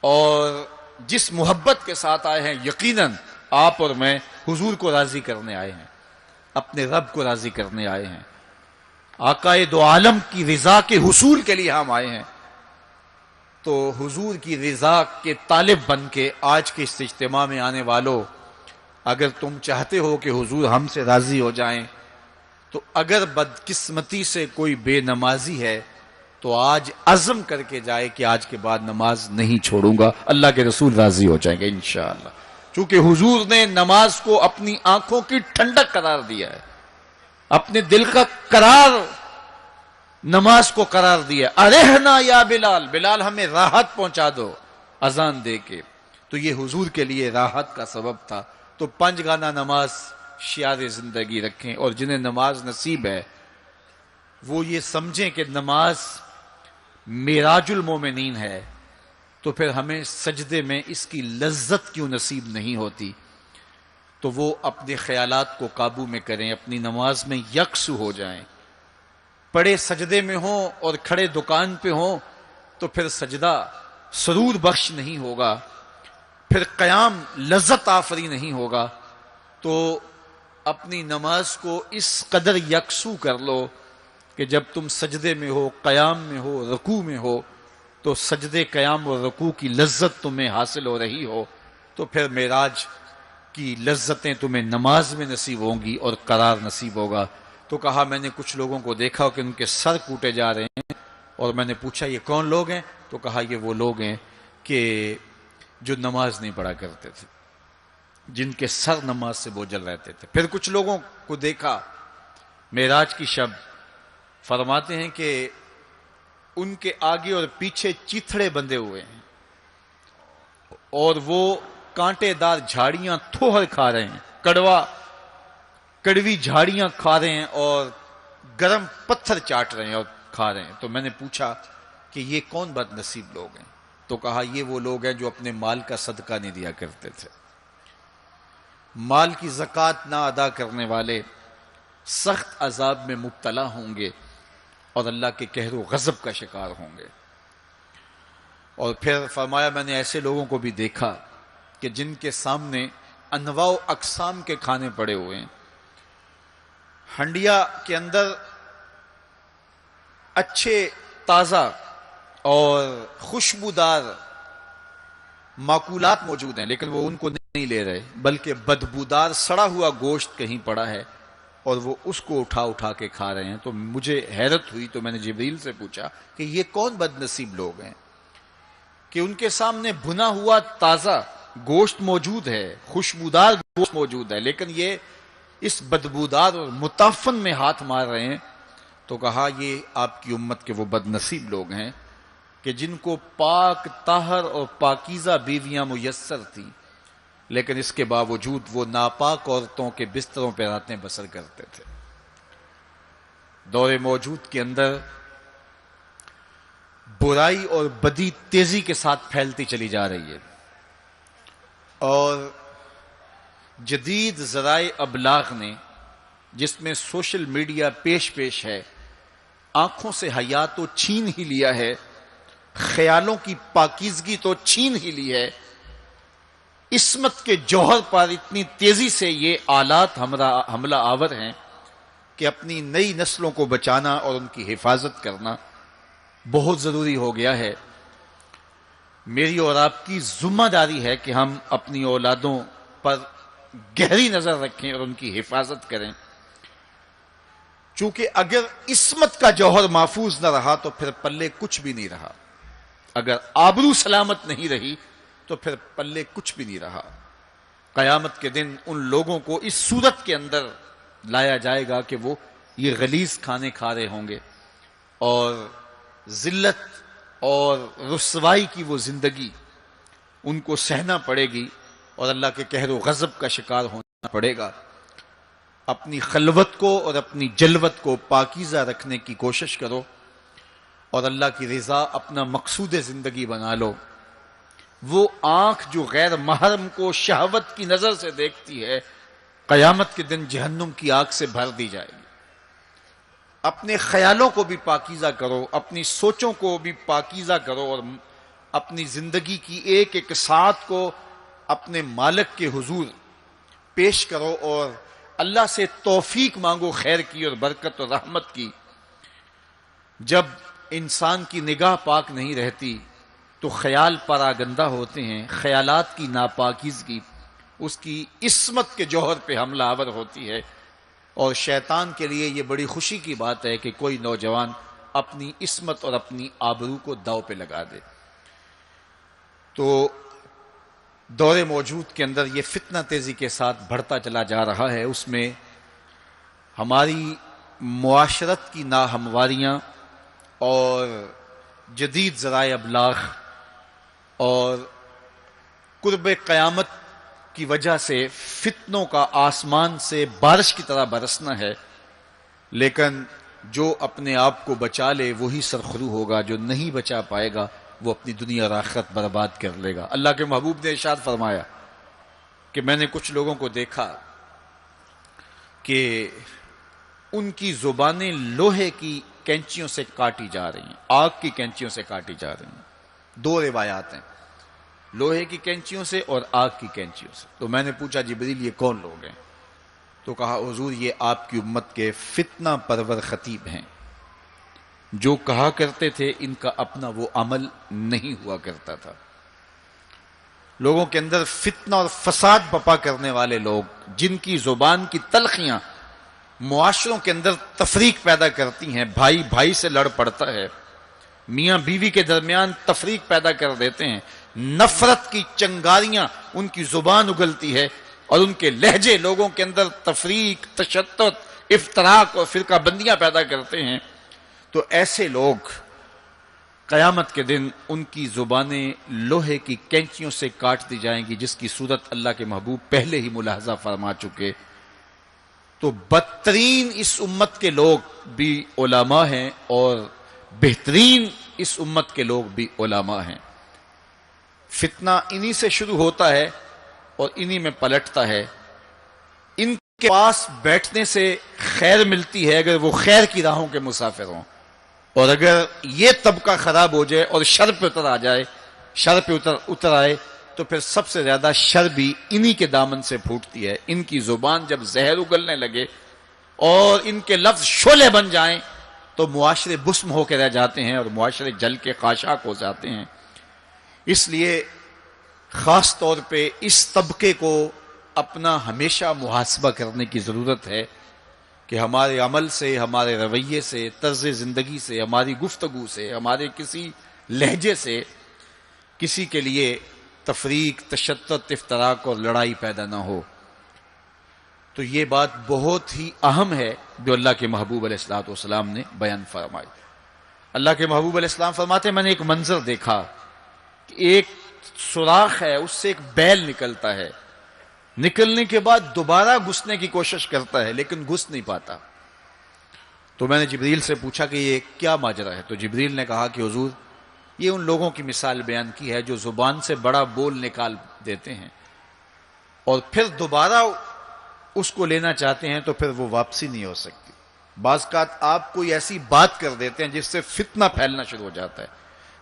اور جس محبت کے ساتھ آئے ہیں، یقیناً آپ اور میں حضور کو راضی کرنے آئے ہیں، اپنے رب کو راضی کرنے آئے ہیں، آقا دو عالم کی رضا کے حصول کے لیے ہم آئے ہیں۔ تو حضور کی رضا کے طالب بن کے آج کے اس اجتماع میں آنے والوں، اگر تم چاہتے ہو کہ حضور ہم سے راضی ہو جائیں، تو اگر بدقسمتی سے کوئی بے نمازی ہے تو آج عزم کر کے جائے کہ آج کے بعد نماز نہیں چھوڑوں گا، اللہ کے رسول راضی ہو جائیں گے انشاءاللہ۔ چونکہ حضور نے نماز کو اپنی آنکھوں کی ٹھنڈک قرار دیا ہے، اپنے دل کا قرار نماز کو قرار دیا۔ ارحنا یا بلال، بلال ہمیں راحت پہنچا دو اذان دے کے، تو یہ حضور کے لیے راحت کا سبب تھا۔ تو 5 گانا نماز شعار زندگی رکھیں، اور جنہیں نماز نصیب ہے وہ یہ سمجھیں کہ نماز معراج المومنین ہے، تو پھر ہمیں سجدے میں اس کی لذت کیوں نصیب نہیں ہوتی؟ تو وہ اپنے خیالات کو قابو میں کریں، اپنی نماز میں یکسو ہو جائیں۔ پڑے سجدے میں ہوں اور کھڑے دکان پہ ہوں تو پھر سجدہ سرور بخش نہیں ہوگا، پھر قیام لذت آفری نہیں ہوگا۔ تو اپنی نماز کو اس قدر یکسو کر لو کہ جب تم سجدے میں ہو، قیام میں ہو، رکوع میں ہو، تو سجدے، قیام اور رکوع کی لذت تمہیں حاصل ہو رہی ہو، تو پھر معراج کی لذتیں تمہیں نماز میں نصیب ہوں گی اور قرار نصیب ہوگا۔ تو کہا میں نے کچھ لوگوں کو دیکھا کہ ان کے سر کوٹے جا رہے ہیں، اور میں نے پوچھا یہ کون لوگ ہیں؟ تو کہا یہ وہ لوگ ہیں کہ جو نماز نہیں پڑھا کرتے تھے، جن کے سر نماز سے بوجھل رہتے تھے۔ پھر کچھ لوگوں کو دیکھا معراج کی شب، فرماتے ہیں کہ ان کے آگے اور پیچھے چیتھڑے بندھے ہوئے ہیں، اور وہ کانٹے دار جھاڑیاں تھوہر کھا رہے ہیں، کڑوی جھاڑیاں کھا رہے ہیں، اور گرم پتھر چاٹ رہے ہیں اور کھا رہے ہیں۔ تو میں نے پوچھا کہ یہ کون بد نصیب لوگ ہیں؟ تو کہا یہ وہ لوگ ہیں جو اپنے مال کا صدقہ نہیں دیا کرتے تھے۔ مال کی زکوٰۃ نہ ادا کرنے والے سخت عذاب میں مبتلا ہوں گے اور اللہ کے قہر و غضب کا شکار ہوں گے۔ اور پھر فرمایا میں نے ایسے لوگوں کو بھی دیکھا کہ جن کے سامنے انواع و اقسام کے کھانے پڑے ہوئے ہیں، ہنڈیا کے اندر اچھے تازہ اور خوشبودار ماکولات موجود ہیں، لیکن وہ ان کو نہیں لے رہے، بلکہ بدبودار سڑا ہوا گوشت کہیں پڑا ہے اور وہ اس کو اٹھا کے کھا رہے ہیں۔ تو مجھے حیرت ہوئی، تو میں نے جبریل سے پوچھا کہ یہ کون بد نصیب لوگ ہیں کہ ان کے سامنے بھنا ہوا تازہ گوشت موجود ہے، خوشبودار گوشت موجود ہے، لیکن یہ اس بدبودار اور متعفن میں ہاتھ مار رہے ہیں۔ تو کہا یہ آپ کی امت کے وہ بد نصیب لوگ ہیں کہ جن کو پاک طاہر اور پاکیزہ بیویاں میسر تھیں، لیکن اس کے باوجود وہ ناپاک عورتوں کے بستروں پہ راتیں بسر کرتے تھے۔ دور موجود کے اندر برائی اور بدی تیزی کے ساتھ پھیلتی چلی جا رہی ہے، اور جدید ذرائع ابلاغ نے، جس میں سوشل میڈیا پیش ہے، آنکھوں سے حیا تو چھین ہی لیا ہے، خیالوں کی پاکیزگی تو چھین ہی لی ہے، عصمت کے جوہر پر اتنی تیزی سے یہ آلات حملہ آور ہیں کہ اپنی نئی نسلوں کو بچانا اور ان کی حفاظت کرنا بہت ضروری ہو گیا ہے۔ میری اور آپ کی ذمہ داری ہے کہ ہم اپنی اولادوں پر گہری نظر رکھیں اور ان کی حفاظت کریں، چونکہ اگر عصمت کا جوہر محفوظ نہ رہا تو پھر پلے کچھ بھی نہیں رہا، اگر آبرو سلامت نہیں رہی تو پھر پلے کچھ بھی نہیں رہا۔ قیامت کے دن ان لوگوں کو اس صورت کے اندر لایا جائے گا کہ وہ یہ غلیظ کھانے کھا رہے ہوں گے، اور ذلت اور رسوائی کی وہ زندگی ان کو سہنا پڑے گی، اور اللہ کے قہر و غضب کا شکار ہونا پڑے گا۔ اپنی خلوت کو اور اپنی جلوت کو پاکیزہ رکھنے کی کوشش کرو، اور اللہ کی رضا اپنا مقصود زندگی بنا لو۔ وہ آنکھ جو غیر محرم کو شہوت کی نظر سے دیکھتی ہے، قیامت کے دن جہنم کی آگ سے بھر دی جائے گی۔ اپنے خیالوں کو بھی پاکیزہ کرو، اپنی سوچوں کو بھی پاکیزہ کرو، اور اپنی زندگی کی ایک ایک ساعت کو اپنے مالک کے حضور پیش کرو، اور اللہ سے توفیق مانگو خیر کی اور برکت اور رحمت کی۔ جب انسان کی نگاہ پاک نہیں رہتی تو خیال پراگندہ ہوتے ہیں، خیالات کی ناپاکیزگی اس کی عصمت کے جوہر پہ حملہ آور ہوتی ہے، اور شیطان کے لیے یہ بڑی خوشی کی بات ہے کہ کوئی نوجوان اپنی عصمت اور اپنی آبرو کو داؤ پہ لگا دے۔ تو دور موجود کے اندر یہ فتنہ تیزی کے ساتھ بڑھتا چلا جا رہا ہے، اس میں ہماری معاشرت کی ناہمواریاں اور جدید ذرائع ابلاغ اور قرب قیامت کی وجہ سے فتنوں کا آسمان سے بارش کی طرح برسنا ہے، لیکن جو اپنے آپ کو بچا لے وہی سرخرو ہوگا، جو نہیں بچا پائے گا وہ اپنی دنیا اور آخرت برباد کر لے گا۔ اللہ کے محبوب نے ارشاد فرمایا کہ میں نے کچھ لوگوں کو دیکھا کہ ان کی زبانیں لوہے کی کینچیوں سے کاٹی جا رہی ہیں، آگ کی کینچیوں سے کاٹی جا رہی ہیں۔ دو روایات ہیں، لوہے کی کینچیوں سے اور آگ کی کینچیوں سے۔ تو میں نے پوچھا جبریل یہ کون لوگ ہیں؟ تو کہا حضور یہ آپ کی امت کے فتنہ پرور خطیب ہیں، جو کہا کرتے تھے ان کا اپنا وہ عمل نہیں ہوا کرتا تھا۔ لوگوں کے اندر فتنہ اور فساد بپا کرنے والے لوگ، جن کی زبان کی تلخیاں معاشروں کے اندر تفریق پیدا کرتی ہیں، بھائی بھائی سے لڑ پڑتا ہے، میاں بیوی کے درمیان تفریق پیدا کر دیتے ہیں، نفرت کی چنگاریاں ان کی زبان اگلتی ہے، اور ان کے لہجے لوگوں کے اندر تفریق، تشدد، افتراق اور فرقہ بندیاں پیدا کرتے ہیں۔ تو ایسے لوگ قیامت کے دن ان کی زبانیں لوہے کی کینچیوں سے کاٹ دی جائیں گی، جس کی صورت اللہ کے محبوب پہلے ہی ملاحظہ فرما چکے۔ تو بدترین اس امت کے لوگ بھی علماء ہیں، اور بہترین اس امت کے لوگ بھی علماء ہیں۔ فتنہ انہی سے شروع ہوتا ہے اور انہی میں پلٹتا ہے۔ ان کے پاس بیٹھنے سے خیر ملتی ہے اگر وہ خیر کی راہوں کے مسافر ہوں، اور اگر یہ طبقہ خراب ہو جائے اور شر پہ اتر آ جائے، شر پہ اتر آئے، تو پھر سب سے زیادہ شر بھی انہی کے دامن سے پھوٹتی ہے۔ ان کی زبان جب زہر اگلنے لگے اور ان کے لفظ شعلے بن جائیں تو معاشرے بسم ہو کے رہ جاتے ہیں اور معاشرے جل کے خاشاک ہو جاتے ہیں۔ اس لیے خاص طور پہ اس طبقے کو اپنا ہمیشہ محاسبہ کرنے کی ضرورت ہے کہ ہمارے عمل سے، ہمارے رویے سے، طرز زندگی سے، ہماری گفتگو سے، ہمارے کسی لہجے سے کسی کے لیے تفریق، تشدد، افتراق اور لڑائی پیدا نہ ہو۔ تو یہ بات بہت ہی اہم ہے جو اللہ کے محبوب علیہ الصلوۃ والسلام نے بیان فرمائی۔ اللہ کے محبوب علیہ السلام فرماتے ہیں میں نے ایک منظر دیکھا کہ ایک سوراخ ہے، اس سے ایک بیل نکلتا ہے، نکلنے کے بعد دوبارہ گھسنے کی کوشش کرتا ہے لیکن گھس نہیں پاتا۔ تو میں نے جبریل سے پوچھا کہ یہ کیا ماجرا ہے؟ تو جبریل نے کہا کہ حضور یہ ان لوگوں کی مثال بیان کی ہے جو زبان سے بڑا بول نکال دیتے ہیں اور پھر دوبارہ اس کو لینا چاہتے ہیں تو پھر وہ واپسی نہیں ہو سکتی۔ بعض اوقات آپ کوئی ایسی بات کر دیتے ہیں جس سے فتنہ پھیلنا شروع ہو جاتا ہے،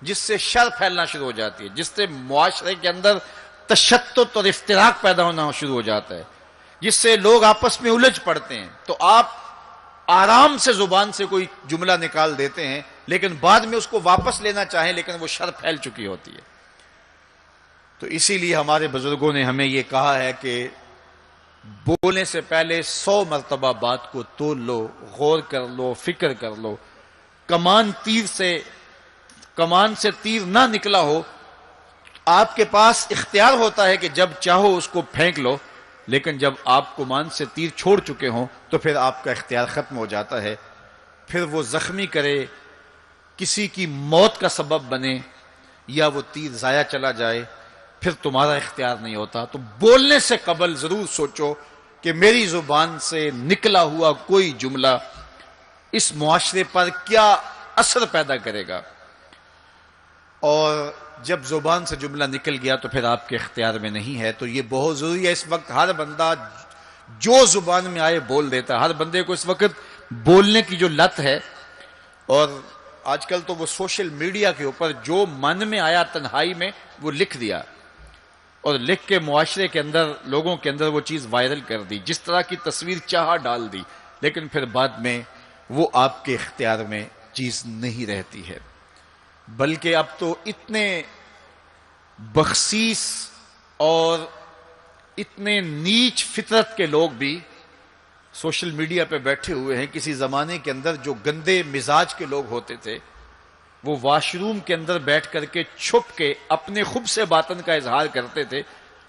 جس سے شر پھیلنا شروع ہو جاتی ہے، جس سے معاشرے کے اندر تشدد اور افتراق پیدا ہونا شروع ہو جاتا ہے، جس سے لوگ آپس میں الجھ پڑتے ہیں۔ تو آپ آرام سے زبان سے کوئی جملہ نکال دیتے ہیں لیکن بعد میں اس کو واپس لینا چاہیں لیکن وہ شر پھیل چکی ہوتی ہے۔ تو اسی لیے ہمارے بزرگوں نے ہمیں یہ کہا ہے کہ بولنے سے پہلے 100 مرتبہ بات کو تول لو، غور کر لو، فکر کر لو۔ کمان سے تیر نہ نکلا ہو، آپ کے پاس اختیار ہوتا ہے کہ جب چاہو اس کو پھینک لو، لیکن جب آپ کمان سے تیر چھوڑ چکے ہوں تو پھر آپ کا اختیار ختم ہو جاتا ہے۔ پھر وہ زخمی کرے، کسی کی موت کا سبب بنے، یا وہ تیر ضائع چلا جائے، پھر تمہارا اختیار نہیں ہوتا۔ تو بولنے سے قبل ضرور سوچو کہ میری زبان سے نکلا ہوا کوئی جملہ اس معاشرے پر کیا اثر پیدا کرے گا، اور جب زبان سے جملہ نکل گیا تو پھر آپ کے اختیار میں نہیں ہے۔ تو یہ بہت ضروری ہے۔ اس وقت ہر بندہ جو زبان میں آئے بول دیتا ہے، ہر بندے کو اس وقت بولنے کی جو لت ہے، اور آج کل تو وہ سوشل میڈیا کے اوپر جو من میں آیا تنہائی میں وہ لکھ دیا، اور لکھ کے معاشرے کے اندر لوگوں کے اندر وہ چیز وائرل کر دی، جس طرح کی تصویر چاہا ڈال دی، لیکن پھر بعد میں وہ آپ کے اختیار میں چیز نہیں رہتی ہے۔ بلکہ اب تو اتنے بخسیس اور اتنے نیچ فطرت کے لوگ بھی سوشل میڈیا پہ بیٹھے ہوئے ہیں. کسی زمانے کے اندر جو گندے مزاج کے لوگ ہوتے تھے وہ واش روم کے اندر بیٹھ کر کے چھپ کے اپنے خب سے باطن کا اظہار کرتے تھے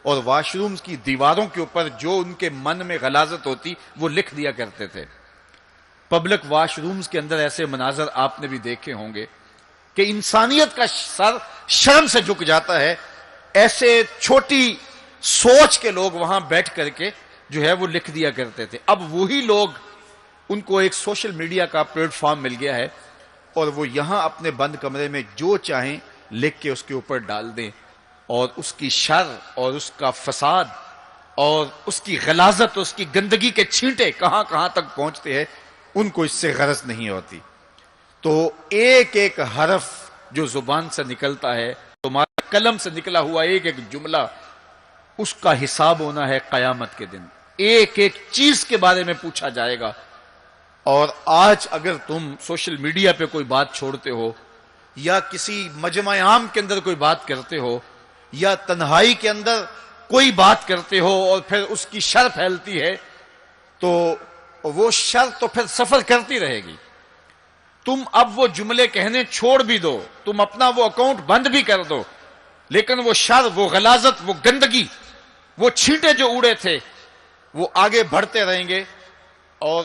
اور واش روم کی دیواروں کے اوپر جو ان کے من میں غلاظت ہوتی وہ لکھ دیا کرتے تھے. پبلک واش رومز کے اندر ایسے مناظر آپ نے بھی دیکھے ہوں گے کہ انسانیت کا سر شرم سے جھک جاتا ہے. ایسے چھوٹی سوچ کے لوگ وہاں بیٹھ کر کے جو ہے وہ لکھ دیا کرتے تھے. اب وہی لوگ، ان کو ایک سوشل میڈیا کا پلیٹ فارم مل گیا ہے اور وہ یہاں اپنے بند کمرے میں جو چاہیں لکھ کے اس کے اوپر ڈال دیں، اور اس کی شر اور اس کا فساد اور اس کی غلاظت، اس کی گندگی کے چھینٹے کہاں کہاں تک پہنچتے ہیں ان کو اس سے غرض نہیں ہوتی. تو ایک ایک حرف جو زبان سے نکلتا ہے، تمہارے قلم سے نکلا ہوا ایک ایک جملہ، اس کا حساب ہونا ہے قیامت کے دن. ایک ایک چیز کے بارے میں پوچھا جائے گا. اور آج اگر تم سوشل میڈیا پہ کوئی بات چھوڑتے ہو یا کسی مجمع عام کے اندر کوئی بات کرتے ہو یا تنہائی کے اندر کوئی بات کرتے ہو اور پھر اس کی شر پھیلتی ہے، تو وہ شر تو پھر سفر کرتی رہے گی. تم اب وہ جملے کہنے چھوڑ بھی دو، تم اپنا وہ اکاؤنٹ بند بھی کر دو، لیکن وہ شر، وہ غلاظت، وہ گندگی، وہ چھینٹے جو اڑے تھے وہ آگے بڑھتے رہیں گے اور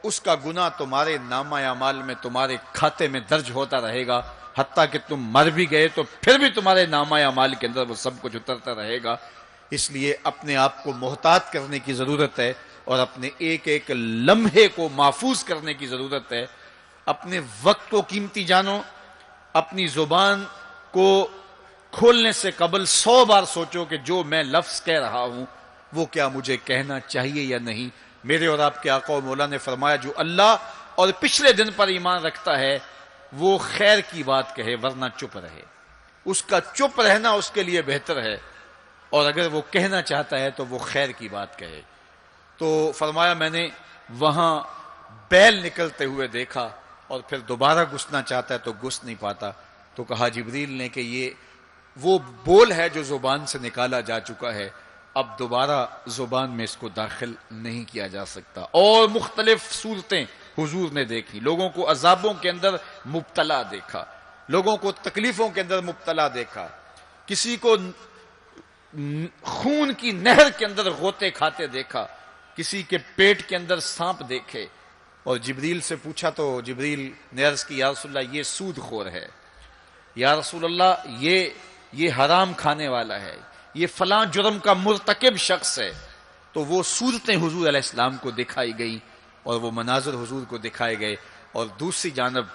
اس کا گناہ تمہارے نامہ اعمال میں، تمہارے کھاتے میں درج ہوتا رہے گا. حتیٰ کہ تم مر بھی گئے تو پھر بھی تمہارے نامہ اعمال کے اندر وہ سب کچھ اترتا رہے گا. اس لیے اپنے آپ کو محتاط کرنے کی ضرورت ہے اور اپنے ایک ایک لمحے کو محفوظ کرنے کی ضرورت ہے. اپنے وقت کو قیمتی جانو. اپنی زبان کو کھولنے سے قبل 100 بار سوچو کہ جو میں لفظ کہہ رہا ہوں وہ کیا مجھے کہنا چاہیے یا نہیں. میرے اور آپ کے آقا و مولا نے فرمایا جو اللہ اور پچھلے دن پر ایمان رکھتا ہے وہ خیر کی بات کہے ورنہ چپ رہے. اس کا چپ رہنا اس کے لیے بہتر ہے، اور اگر وہ کہنا چاہتا ہے تو وہ خیر کی بات کہے. تو فرمایا میں نے وہاں بیل نکلتے ہوئے دیکھا اور پھر دوبارہ گھسنا چاہتا ہے تو گھس نہیں پاتا. تو کہا جبریل نے کہ یہ وہ بول ہے جو زبان سے نکالا جا چکا ہے، اب دوبارہ زبان میں اس کو داخل نہیں کیا جا سکتا. اور مختلف صورتیں حضور نے دیکھی. لوگوں کو عذابوں کے اندر مبتلا دیکھا، لوگوں کو تکلیفوں کے اندر مبتلا دیکھا، کسی کو خون کی نہر کے اندر غوطے کھاتے دیکھا، کسی کے پیٹ کے اندر سانپ دیکھے. اور جبریل سے پوچھا تو جبریل نے عرض کی یا رسول اللہ یہ سود خور ہے، یا رسول اللہ یہ حرام کھانے والا ہے، یہ فلاں جرم کا مرتکب شخص ہے. تو وہ صورتیں حضور علیہ السلام کو دکھائی گئی اور وہ مناظر حضور کو دکھائے گئے. اور دوسری جانب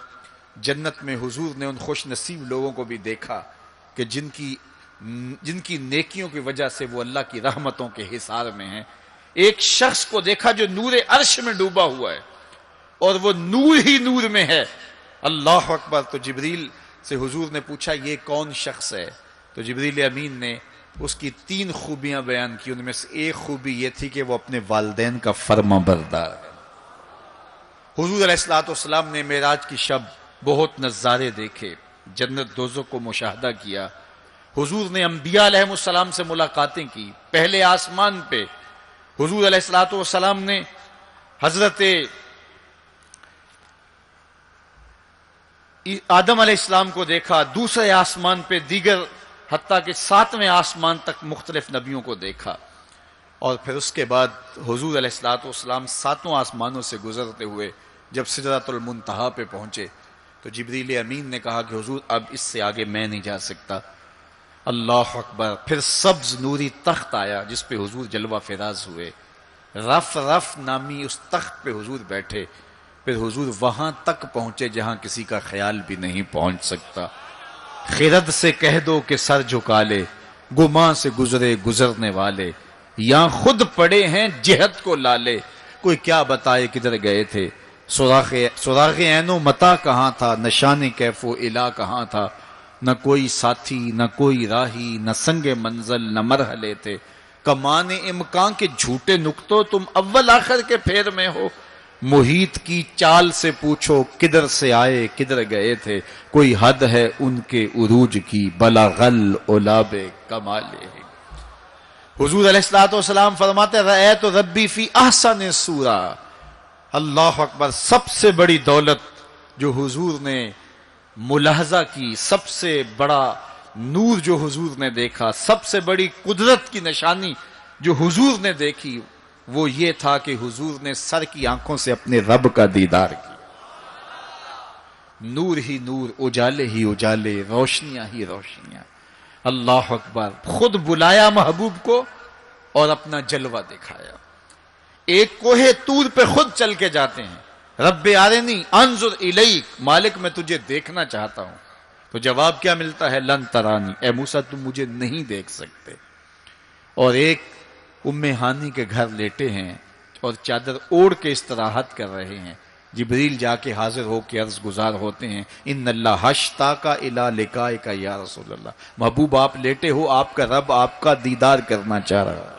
جنت میں حضور نے ان خوش نصیب لوگوں کو بھی دیکھا کہ جن کی نیکیوں کی وجہ سے وہ اللہ کی رحمتوں کے حصار میں ہیں. ایک شخص کو دیکھا جو نور عرش میں ڈوبا ہوا ہے اور وہ نور ہی نور میں ہے. اللہ اکبر. تو جبریل سے حضور نے پوچھا یہ کون شخص ہے؟ تو جبریل امین نے اس کی 3 خوبیاں بیان کی. ان میں سے ایک خوبی یہ تھی کہ وہ اپنے والدین کا فرما بردار ہے. حضور علیہ السلام نے معراج کی شب بہت نظارے دیکھے، جنت دوزخ کو مشاہدہ کیا. حضور نے انبیاء علیہ السلام سے ملاقاتیں کی. پہلے آسمان پہ حضور علیہ السلام نے حضرت آدم علیہ السلام کو دیکھا. دوسرے آسمان پہ دیگر حتیٰ کہ 7ویں آسمان تک مختلف نبیوں کو دیکھا. اور پھر اس کے بعد حضور علیہ السلام 7 آسمانوں سے گزرتے ہوئے جب سدرۃ المنتہا پہ پہنچے تو جبریل امین نے کہا کہ حضور اب اس سے آگے میں نہیں جا سکتا. اللہ اکبر. پھر سبز نوری تخت آیا جس پہ حضور جلوہ فراز ہوئے. رف نامی اس تخت پہ حضور بیٹھے. پھر حضور وہاں تک پہنچے جہاں کسی کا خیال بھی نہیں پہنچ سکتا. خرد سے کہہ دو کہ سر جھکا لے، گماں سے گزرے گزرنے والے، یہاں خود پڑے ہیں جہت کو لالے. کوئی کیا بتائے کدھر گئے تھے، سراغ عین و متا کہاں تھا، نشان کیف و الا کہاں تھا. نہ کوئی ساتھی نہ کوئی راہی، نہ سنگ منزل نہ مرحلے تھے. کمان امکان کے جھوٹے نکتوں تم اول آخر کے پھیر میں ہو. محیط کی چال سے پوچھو کدھر سے آئے کدھر گئے تھے، کوئی حد ہے ان کے عروج کی، بلغل اولاب کمالے۔ حضور علیہ الصلوۃ والسلام فرماتے رأیت ربی فی احسن صورہ، اللہ اکبر، سب سے بڑی دولت جو حضور نے ملاحظہ کی، سب سے بڑا نور جو حضور نے دیکھا، سب سے بڑی قدرت کی نشانی جو حضور نے دیکھی، وہ یہ تھا کہ حضور نے سر کی آنکھوں سے اپنے رب کا دیدار کیا۔ نور ہی نور، اجالے ہی اجالے، روشنیاں ہی روشنیاں۔ اللہ اکبر، خود بلایا محبوب کو اور اپنا جلوہ دکھایا۔ ایک کوہ طور پہ خود چل کے جاتے ہیں، رب ارنی انظر الیک، مالک میں تجھے دیکھنا چاہتا ہوں۔ تو جواب کیا ملتا ہے؟ لن ترانی، اے موسیٰ تم مجھے نہیں دیکھ سکتے۔ اور ایک ام ہانی کے گھر لیٹے ہیں اور چادر اوڑھ کے استراحت کر رہے ہیں، جبریل جا کے حاضر ہو کے عرض گزار ہوتے ہیں، ان اللہ اشتاق الی لقائک یا رسول اللہ، محبوب آپ لیٹے ہو، آپ کا رب آپ کا دیدار کرنا چاہ رہا ہے۔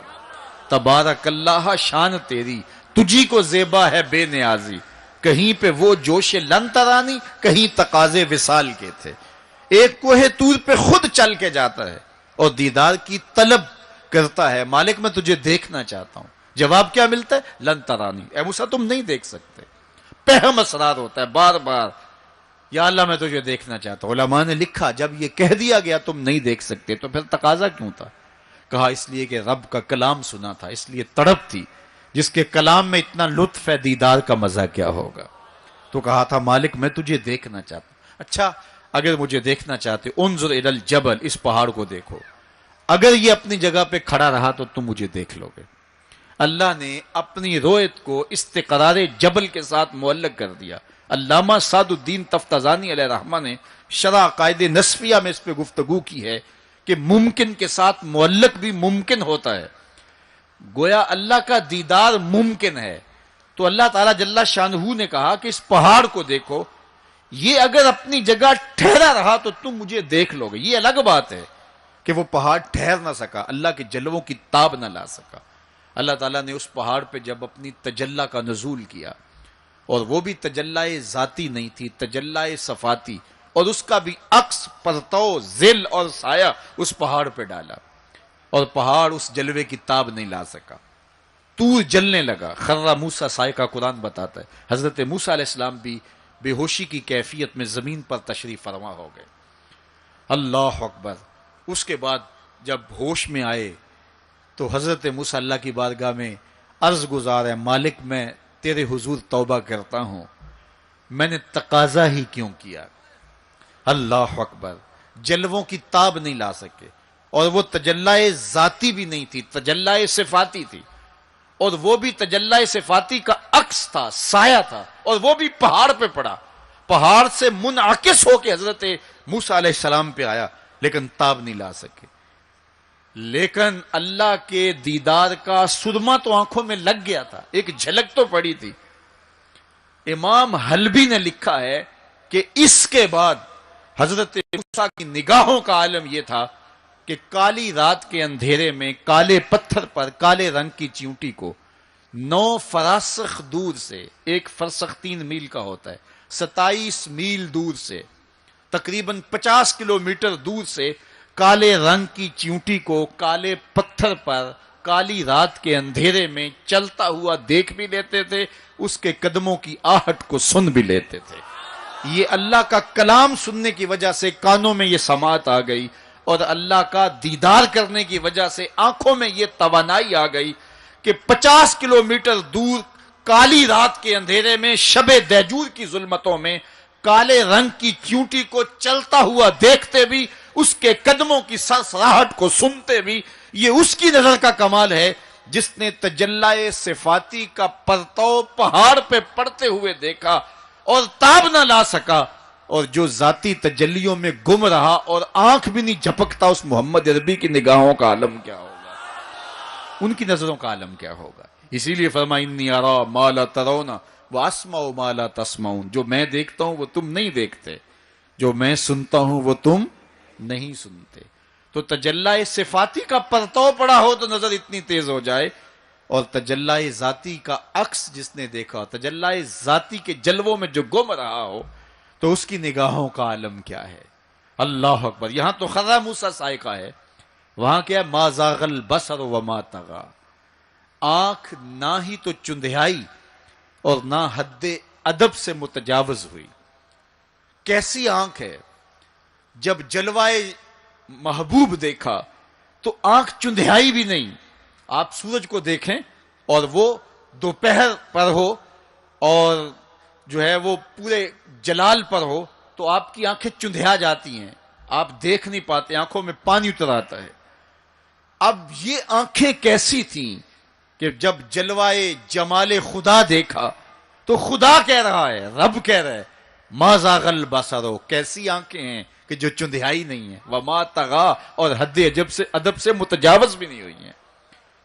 تبارک اللہ، شان تیری، تجھی کو زیبا ہے بے نیازی۔ کہیں پہ وہ جوش لن ترانی، کہیں تقاضے وصال کے تھے۔ ایک کوہ طور پہ خود چل کے جاتا ہے اور دیدار کی طلب کرتا ہے، مالک میں تجھے دیکھنا چاہتا ہوں۔ جواب کیا ملتا ہے؟ لن ترانی، اے موسیٰ تم نہیں دیکھ سکتے۔ پہم اسرار ہوتا ہے بار بار، یا اللہ میں تجھے دیکھنا چاہتا ہوں۔ علماء نے لکھا جب یہ کہہ دیا گیا تم نہیں دیکھ سکتے تو پھر تقاضا کیوں تھا؟ کہا اس لیے کہ رب کا کلام سنا تھا، اس لیے تڑپ تھی، جس کے کلام میں اتنا لطف ہے دیدار کا مزہ کیا ہوگا۔ تو کہا تھا مالک میں تجھے دیکھنا چاہتا ہوں۔ اچھا اگر مجھے دیکھنا چاہتے انظر الی الجبل، اس پہاڑ کو دیکھو، اگر یہ اپنی جگہ پہ کھڑا رہا تو تم مجھے دیکھ لو گے۔ اللہ نے اپنی رویت کو استقرار جبل کے ساتھ معلق کر دیا۔ علامہ سعد الدین تفتازانی علیہ رحمہ نے شرح قائد نصفیہ میں اس پہ گفتگو کی ہے کہ ممکن کے ساتھ معلق بھی ممکن ہوتا ہے۔ گویا اللہ کا دیدار ممکن ہے، تو اللہ تعالیٰ جل شانہ نے کہا کہ اس پہاڑ کو دیکھو، یہ اگر اپنی جگہ ٹھہرا رہا تو تم مجھے دیکھ لو گے۔ یہ الگ بات ہے کہ وہ پہاڑ ٹھہر نہ سکا، اللہ کے جلووں کی تاب نہ لا سکا۔ اللہ تعالیٰ نے اس پہاڑ پہ جب اپنی تجلی کا نزول کیا، اور وہ بھی تجلی ذاتی نہیں تھی، تجلی صفاتی، اور اس کا بھی عکس، پرتو، ظل اور سایہ اس پہاڑ پہ ڈالا، اور پہاڑ اس جلوے کی تاب نہیں لا سکا۔ طور جلنے لگا، خر موسیٰ سائے کا قرآن بتاتا ہے۔ حضرت موسیٰ علیہ السلام بھی بے ہوشی کی کیفیت میں زمین پر تشریف فرما ہو گئے۔ اللہ اکبر۔ اس کے بعد جب ہوش میں آئے تو حضرت موسیٰ اللہ کی بارگاہ میں عرض گزار ہے، مالک میں تیرے حضور توبہ کرتا ہوں، میں نے تقاضا ہی کیوں کیا۔ اللہ اکبر۔ جلووں کی تاب نہیں لا سکے، اور وہ تجلی ذاتی بھی نہیں تھی، تجلی صفاتی تھی، اور وہ بھی تجلی صفاتی کا عکس تھا، سایہ تھا، اور وہ بھی پہاڑ پہ پڑا، پہاڑ سے منعکس ہو کے حضرت موسیٰ علیہ السلام پہ آیا، لیکن تاب نہیں لا سکے۔ لیکن اللہ کے دیدار کا سرما تو آنکھوں میں لگ گیا تھا، ایک جھلک تو پڑی تھی۔ امام حلبی نے لکھا ہے کہ اس کے بعد حضرت موسیٰ کی نگاہوں کا عالم یہ تھا کہ کالی رات کے اندھیرے میں کالے پتھر پر کالے رنگ کی چیونٹی کو 9 فراسخ دور سے، ایک فرسخ 3 میل کا ہوتا ہے، 27 میل دور سے، تقریباً 50 کلومیٹر دور سے کالے رنگ کی چیونٹی کو کالے پتھر پر کالی رات کے اندھیرے میں چلتا ہوا دیکھ بھی لیتے تھے، اس کے قدموں کی آہٹ کو سن بھی لیتے تھے۔ یہ اللہ کا کلام سننے کی وجہ سے کانوں میں یہ سماعت آ گئی، اور اللہ کا دیدار کرنے کی وجہ سے آنکھوں میں یہ توانائی آ گئی کہ 50 کلومیٹر دور کالی رات کے اندھیرے میں، شب دیجور کی ظلمتوں میں، کالے رنگ کی چیونٹی کو چلتا ہوا دیکھتے بھی، اس کے قدموں کی سرسراہٹ کو سنتے بھی۔ یہ اس کی نظر کا کمال ہے جس نے تجلی صفاتی کا پرتو پہاڑ پہ پڑتے ہوئے دیکھا اور تاب نہ لا سکا، اور جو ذاتی تجلیوں میں گم رہا اور آنکھ بھی نہیں جھپکتا، اس محمد عربی کی نگاہوں کا عالم کیا ہوگا، ان کی نظروں کا عالم کیا ہوگا۔ اسی لیے فرمایا انی ارا ما لا ترون واسمع ما لا تسمعون، جو میں دیکھتا ہوں وہ تم نہیں دیکھتے، جو میں سنتا ہوں وہ تم نہیں سنتے۔ تو تجلی صفاتی کا پرتو پڑا ہو تو نظر اتنی تیز ہو جائے اور تجلی ذاتی کا عکس جس نے دیکھا، تجلی ذاتی کے جلووں میں جو گم رہا ہو، تو اس کی نگاہوں کا عالم کیا ہے؟ اللہ اکبر. یہاں تو خضا موسیٰ صاعقہ ہے، وہاں کیا ہے؟ ما زاغ البصر وما طغی. آنکھ نہ ہی تو چندھیائی اور نہ حد ادب سے متجاوز ہوئی. کیسی آنکھ ہے؟ جب جلوائے محبوب دیکھا تو آنکھ چندھیائی بھی نہیں. آپ سورج کو دیکھیں اور وہ دوپہر پر ہو اور جو ہے وہ پورے جلال پر ہو تو آپ کی آنکھیں چندھیا جاتی ہیں، آپ دیکھ نہیں پاتے، آنکھوں میں پانی اتر آتا ہے. اب یہ آنکھیں کیسی تھیں کہ جب جلوائے جمال خدا دیکھا تو خدا کہہ رہا ہے، رب کہہ رہا ہے ما زاغ البصر. کیسی آنکھیں ہیں کہ جو چندھیائی نہیں ہیں، وما طغی، اور حد ادب سے متجاوز بھی نہیں ہوئی ہیں.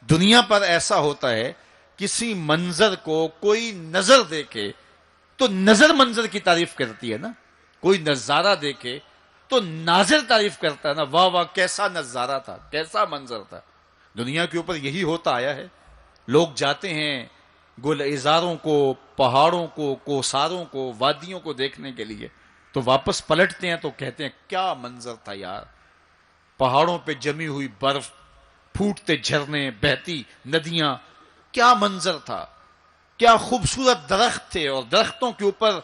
دنیا پر ایسا ہوتا ہے، کسی منظر کو کوئی نظر دیکھے تو نظر منظر کی تعریف کرتی ہے نا. کوئی نظارہ دیکھے تو ناظر تعریف کرتا ہے نا، واہ واہ کیسا نظارہ تھا، کیسا منظر تھا. دنیا کے اوپر یہی ہوتا آیا ہے. لوگ جاتے ہیں گلزاروں کو، پہاڑوں کو، کوساروں کو، وادیوں کو دیکھنے کے لیے، تو واپس پلٹتے ہیں تو کہتے ہیں کیا منظر تھا یار. پہاڑوں پہ جمی ہوئی برف، پھوٹتے جھرنے، بہتی ندیاں، کیا منظر تھا، کیا خوبصورت درخت تھے، اور درختوں کے اوپر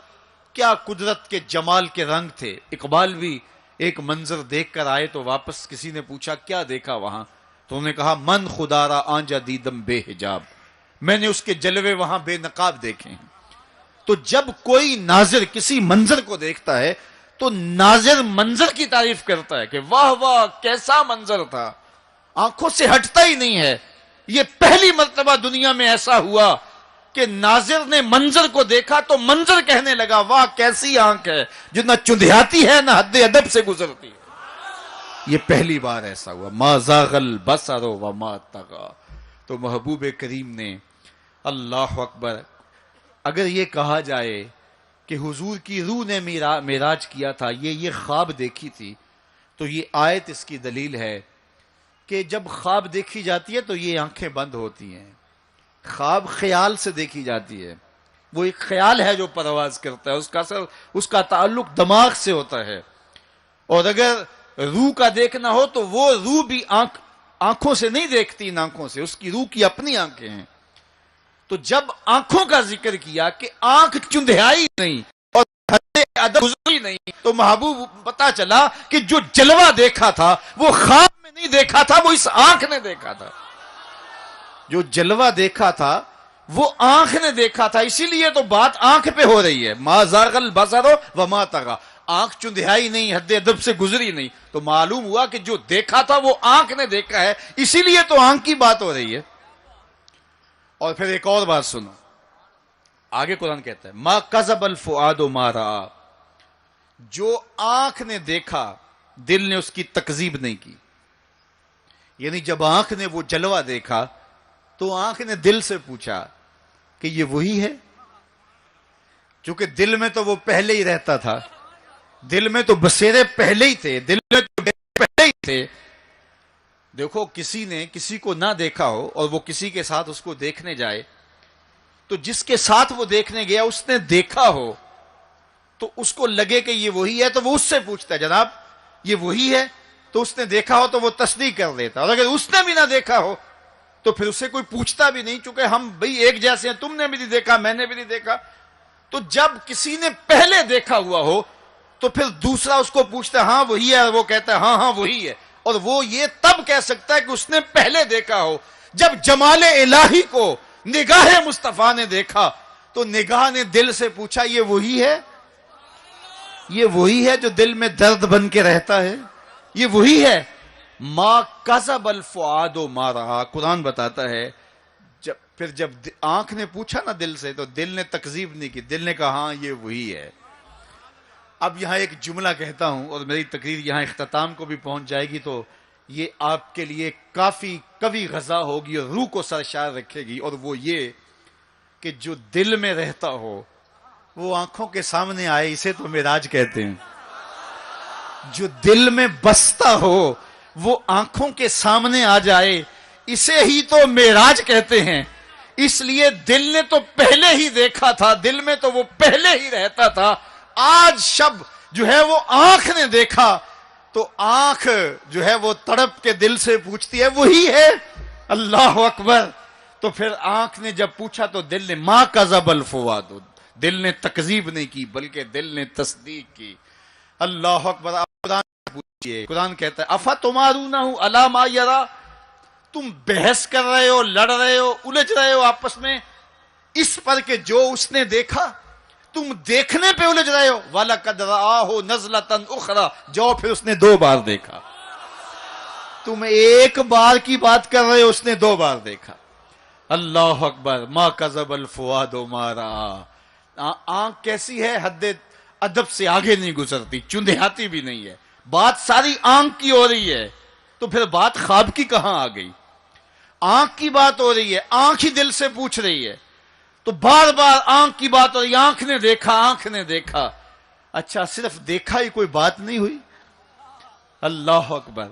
کیا قدرت کے جمال کے رنگ تھے. اقبال بھی ایک منظر دیکھ کر آئے تو واپس کسی نے پوچھا کیا دیکھا وہاں، تو انہوں نے کہا من خدا را آنجا دیدم بے حجاب. میں نے اس کے جلوے وہاں بے نقاب دیکھے ہیں. تو جب کوئی ناظر کسی منظر کو دیکھتا ہے تو ناظر منظر کی تعریف کرتا ہے کہ واہ واہ کیسا منظر تھا، آنکھوں سے ہٹتا ہی نہیں ہے. یہ پہلی مرتبہ دنیا میں ایسا ہوا کہ ناظر نے منظر کو دیکھا تو منظر کہنے لگا واہ کیسی آنکھ ہے جو نہ چندھیاتی ہے نہ حد ادب سے گزرتی ہے. یہ پہلی بار ایسا ہوا. ما زاغ البصر وما طغی. تو محبوب کریم نے، اللہ اکبر، اگر یہ کہا جائے کہ حضور کی روح نے معراج کیا تھا، یہ خواب دیکھی تھی، تو یہ آیت اس کی دلیل ہے کہ جب خواب دیکھی جاتی ہے تو یہ آنکھیں بند ہوتی ہیں. خواب خیال سے دیکھی جاتی ہے، وہ ایک خیال ہے جو پرواز کرتا ہے، اس کا تعلق دماغ سے ہوتا ہے. اور اگر روح کا دیکھنا ہو تو وہ روح بھی آنکھوں سے نہیں دیکھتی، ان آنکھوں سے، اس کی روح کی اپنی آنکھیں ہیں. تو جب آنکھوں کا ذکر کیا کہ آنکھ چندھیائی نہیں اور حد ادب گزری نہیں، تو محبوب پتا چلا کہ جو جلوہ دیکھا تھا وہ خواب میں نہیں دیکھا تھا، وہ اس آنکھ نے دیکھا تھا. جو جلوہ دیکھا تھا وہ آنکھ نے دیکھا تھا. اسی لیے تو بات آنکھ پہ ہو رہی ہے. ما زاغ البصر وما طغی. آنکھ چندھیائی نہیں، حد ادب سے گزری نہیں، تو معلوم ہوا کہ جو دیکھا تھا وہ آنکھ نے دیکھا ہے، اسی لیے تو آنکھ کی بات ہو رہی ہے. اور پھر ایک اور بات سنو، آگے قرآن کہتا ہے ما کذب الفؤاد ما رأى. جو آنکھ نے دیکھا دل نے اس کی تکذیب نہیں کی. یعنی جب آنکھ نے وہ جلوہ دیکھا تو آنکھ نے دل سے پوچھا کہ یہ وہی ہے، چونکہ دل میں تو وہ پہلے ہی رہتا تھا، دل میں تو بسیرے پہلے ہی تھے، دل میں تو پہلے ہی تھے. دیکھو کسی نے کسی کو نہ دیکھا ہو اور وہ کسی کے ساتھ اس کو دیکھنے جائے، تو جس کے ساتھ وہ دیکھنے گیا اس نے دیکھا ہو تو اس کو لگے کہ یہ وہی ہے، تو وہ اس سے پوچھتا ہے جناب یہ وہی ہے، تو اس نے دیکھا ہو تو وہ تصدیق کر دیتا. اور اگر اس نے بھی نہ دیکھا ہو تو پھر اسے کوئی پوچھتا بھی نہیں، چونکہ ہم بھئی ایک جیسے ہیں، تم نے بھی نہیں دیکھا میں نے بھی نہیں دیکھا. تو جب کسی نے پہلے دیکھا ہوا ہو تو پھر دوسرا اس کو پوچھتا ہے ہاں وہی ہے، اور وہ کہتا ہے ہاں ہاں وہی ہے. اور وہ یہ تب کہہ سکتا ہے کہ اس نے پہلے دیکھا ہو. جب جمال الہی کو نگاہ مصطفیٰ نے دیکھا تو نگاہ نے دل سے پوچھا یہ وہی ہے، یہ وہی ہے جو دل میں درد بن کے رہتا ہے، یہ وہی ہے. ما کذب الفؤاد ما رأى. قرآن بتاتا ہے جب آنکھ نے پوچھا نا دل سے تو دل نے تکذیب نہیں کی، دل نے کہا ہاں یہ وہی ہے. اب یہاں ایک جملہ کہتا ہوں اور میری تقریر یہاں اختتام کو بھی پہنچ جائے گی، تو یہ آپ کے لیے کافی قوی غذا ہوگی اور روح کو سرشار رکھے گی. اور وہ یہ کہ جو دل میں رہتا ہو وہ آنکھوں کے سامنے آئے، اسے تو معراج کہتے ہیں. جو دل میں بستا ہو وہ آنکھوں کے سامنے آ جائے، اسے ہی تو معراج کہتے ہیں. اس لیے دل نے تو پہلے ہی دیکھا تھا, دل میں تو وہ پہلے ہی رہتا تھا. آج شب جو ہے وہ آنکھ نے دیکھا, تو آنکھ جو ہے وہ تڑپ کے دل سے پوچھتی ہے وہی ہے. اللہ اکبر. تو پھر آنکھ نے جب پوچھا تو دل نے ما کذب الفؤاد, دل نے تکذیب نہیں کی بلکہ دل نے تصدیق کی. اللہ اکبر. قرآن پوچھئے, قرآن کہتا ہے افتمارونہ علی ما یری, تم بحث کر رہے ہو, لڑ رہے ہو, الجھ رہے ہو آپس میں اس پر کہ جو اس نے دیکھا, تم دیکھنے پہ الجھ رہے ہو. وَلَقَدْ رَآهُ نَزْلَةً أُخْرَى, جو پھر اس نے 2 بار دیکھا. تم ایک بار کی بات کر رہے ہو, اس نے 2 بار دیکھا. اللہ اکبر. ما کذب الفؤاد ما رأى. آنکھ کیسی ہے, حد ادب سے آگے نہیں گزرتی, چندیاتی بھی نہیں ہے. بات ساری آنکھ کی ہو رہی ہے, تو پھر بات خواب کی کہاں آ گئی؟ آنکھ کی بات ہو رہی ہے, آنکھ ہی دل سے پوچھ رہی ہے, تو بار بار آنکھ کی بات ہو رہی ہے. آنکھ نے دیکھا, آنکھ نے دیکھا. اچھا صرف دیکھا ہی کوئی بات نہیں ہوئی؟ اللہ اکبر.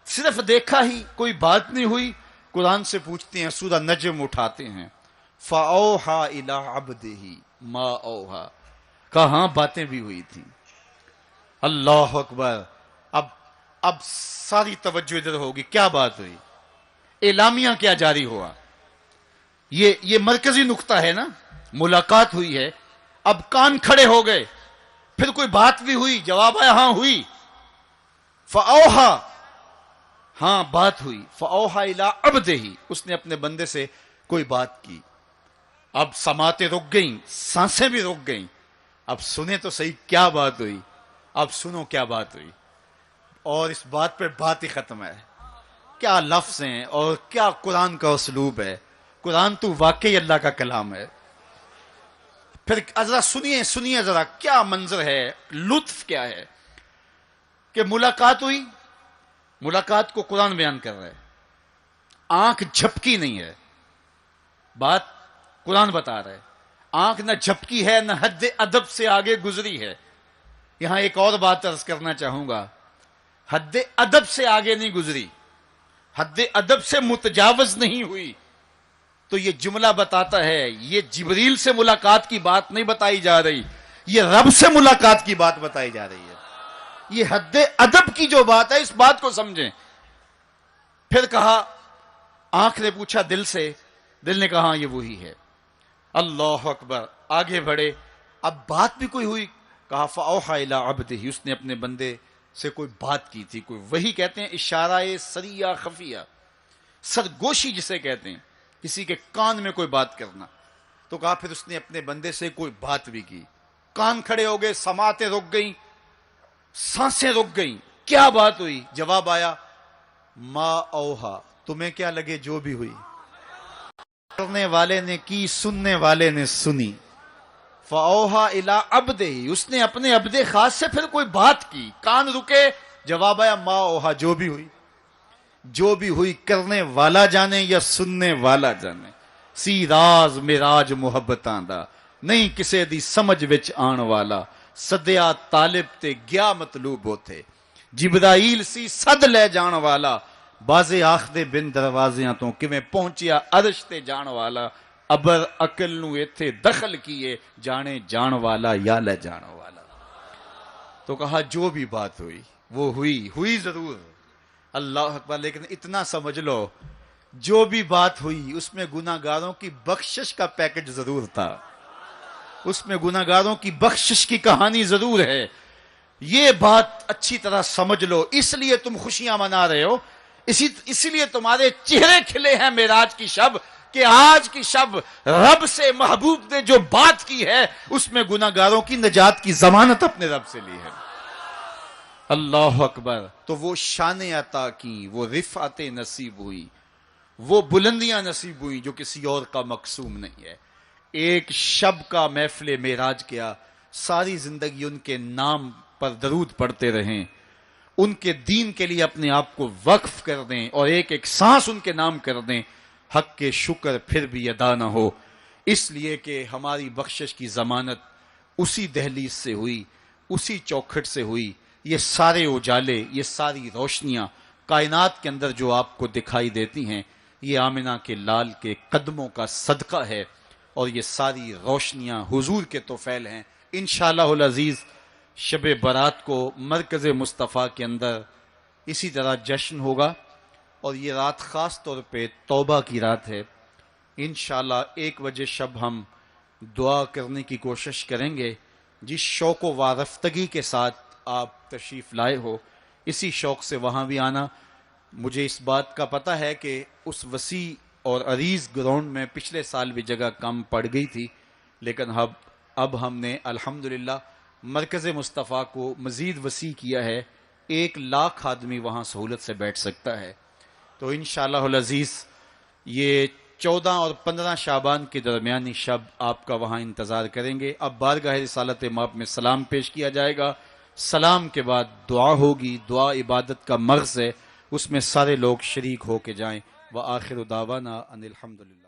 صرف دیکھا ہی کوئی بات نہیں ہوئی؟ قرآن سے پوچھتے ہیں, سورہ نجم اٹھاتے ہیں, فَأَوْحَا إِلَىٰ عَبْدِهِ مَا أَوْحَا. کہاں باتیں بھی ہوئی تھیں. اللہ اکبر. اب ساری توجہ ادھر ہوگی. کیا بات ہوئی؟ اعلامیہ کیا جاری ہوا؟ یہ مرکزی نقطہ ہے نا. ملاقات ہوئی ہے, اب کان کھڑے ہو گئے, پھر کوئی بات بھی ہوئی, جواب آیا ہاں ہوئی. فَأَوْحَا, ہاں بات ہوئی. فَأَوْحَا إِلَىٰ عَبْدِهِ, اس نے اپنے بندے سے کوئی بات کی. اب سماعتیں رک گئیں, سانسیں بھی رک گئیں. اب سنیں تو صحیح کیا بات ہوئی. اب سنو کیا بات ہوئی. اور اس بات پہ بات ہی ختم ہے. کیا لفظ ہیں اور کیا قرآن کا اسلوب ہے. قرآن تو واقعی اللہ کا کلام ہے. پھر ذرا سنیے ذرا کیا منظر ہے, لطف کیا ہے کہ ملاقات ہوئی. ملاقات کو قرآن بیان کر رہا ہے. آنکھ جھپکی نہیں ہے, بات قرآن بتا رہا ہے. آنکھ نہ جھپکی ہے, نہ حد ادب سے آگے گزری ہے. یہاں ایک اور بات عرض کرنا چاہوں گا, حد ادب سے آگے نہیں گزری, حد ادب سے متجاوز نہیں ہوئی. تو یہ جملہ بتاتا ہے یہ جبریل سے ملاقات کی بات نہیں بتائی جا رہی, یہ رب سے ملاقات کی بات بتائی جا رہی ہے. یہ حد ادب کی جو بات ہے, اس بات کو سمجھیں. پھر کہا, آنکھ نے پوچھا دل سے, دل نے کہا یہ وہی ہے. اللہ اکبر. آگے بڑھے, اب بات بھی کوئی ہوئی. کہا فَأَوْحَا إِلَىٰ عَبْدِهِ, اس نے اپنے بندے سے کوئی بات کی تھی. کوئی وہی کہتے ہیں اشارہ سریہ خفیہ, سرگوشی جسے کہتے ہیں, کسی کے کان میں کوئی بات کرنا. تو کہا پھر اس نے اپنے بندے سے کوئی بات بھی کی. کان کھڑے ہو گئے, سماعتیں رک گئیں, سانسیں رک گئیں. کیا بات ہوئی؟ جواب آیا ما اوہا, تمہیں کیا لگے جو بھی ہوئی. کرنے والے نے کی, سننے والے نے سنی. فَأَوْحَا إِلَىٰ عَبْدِهِ, اس نے اپنے عبد خاص سے پھر کوئی بات کی. کان رکے, جواب آیا ما اوہا, جو بھی ہوئی. جو بھی ہوئی کرنے والا جانے یا سننے والا جانے. سی راز میراج محبتاں دا, نہیں کسے دی سمجھ وچ آن والا. سدیا طالب تے گیا مطلوب ہوتے, جبرائیل سی صد لے جان والا. بازے آخدے بن دروازیاں تو کیویں پہنچیا عرش تے جان والا. ابر عقل نو ایتھے دخل کیے, جانے جان والا یا لے جان والا. تو کہا جو بھی بات ہوئی وہ ہوئی ضرور. اللہ اکبر. لیکن اتنا سمجھ لو, جو بھی بات ہوئی اس میں گناہگاروں کی بخشش کا پیکج ضرور تھا, اس میں گناہگاروں کی بخشش کی کہانی ضرور ہے. یہ بات اچھی طرح سمجھ لو. اس لیے تم خوشیاں منا رہے ہو, اسی لیے تمہارے چہرے کھلے ہیں معراج کی شب, کہ آج کی شب رب سے محبوب نے جو بات کی ہے اس میں گناہگاروں کی نجات کی ضمانت اپنے رب سے لی ہے. اللہ اکبر. تو وہ شان عطا کی, وہ رفعت نصیب ہوئی, وہ بلندیاں نصیب ہوئی جو کسی اور کا مقسوم نہیں ہے. ایک شب کا محفل معراج کیا, ساری زندگی ان کے نام پر درود پڑھتے رہیں, ان کے دین کے لیے اپنے آپ کو وقف کر دیں, اور ایک ایک سانس ان کے نام کر دیں. حق کے شکر پھر بھی ادا نہ ہو, اس لیے کہ ہماری بخشش کی ضمانت اسی دہلیز سے ہوئی, اسی چوکھٹ سے ہوئی. یہ سارے اجالے, یہ ساری روشنیاں کائنات کے اندر جو آپ کو دکھائی دیتی ہیں, یہ آمنہ کے لال کے قدموں کا صدقہ ہے، اور یہ ساری روشنیاں حضور کے طفیل ہیں۔ انشاءاللہ العزیز شب برات کو مرکز مصطفیٰ کے اندر اسی طرح جشن ہوگا، اور یہ رات خاص طور پہ توبہ کی رات ہے۔ انشاءاللہ 1 بجے شب ہم دعا کرنے کی کوشش کریں گے۔ جس شوق و وارفتگی کے ساتھ آپ تشریف لائے ہو، اسی شوق سے وہاں بھی آنا۔ مجھے اس بات کا پتہ ہے کہ اس وسیع اور عریض گراؤنڈ میں پچھلے سال بھی جگہ کم پڑ گئی تھی، لیکن اب ہم نے الحمدللہ مرکز مصطفیٰ کو مزید وسیع کیا ہے۔ 1 لاکھ آدمی وہاں سہولت سے بیٹھ سکتا ہے۔ تو انشاءاللہ العزیز یہ 14 اور 15 شعبان کے درمیانی شب آپ کا وہاں انتظار کریں گے۔ اب بارگاہ رسالت مآب میں سلام پیش کیا جائے گا، سلام کے بعد دعا ہوگی۔ دعا عبادت کا مغز ہے، اس میں سارے لوگ شریک ہو کے جائیں۔ وآخر دعوانا ان الحمدللہ۔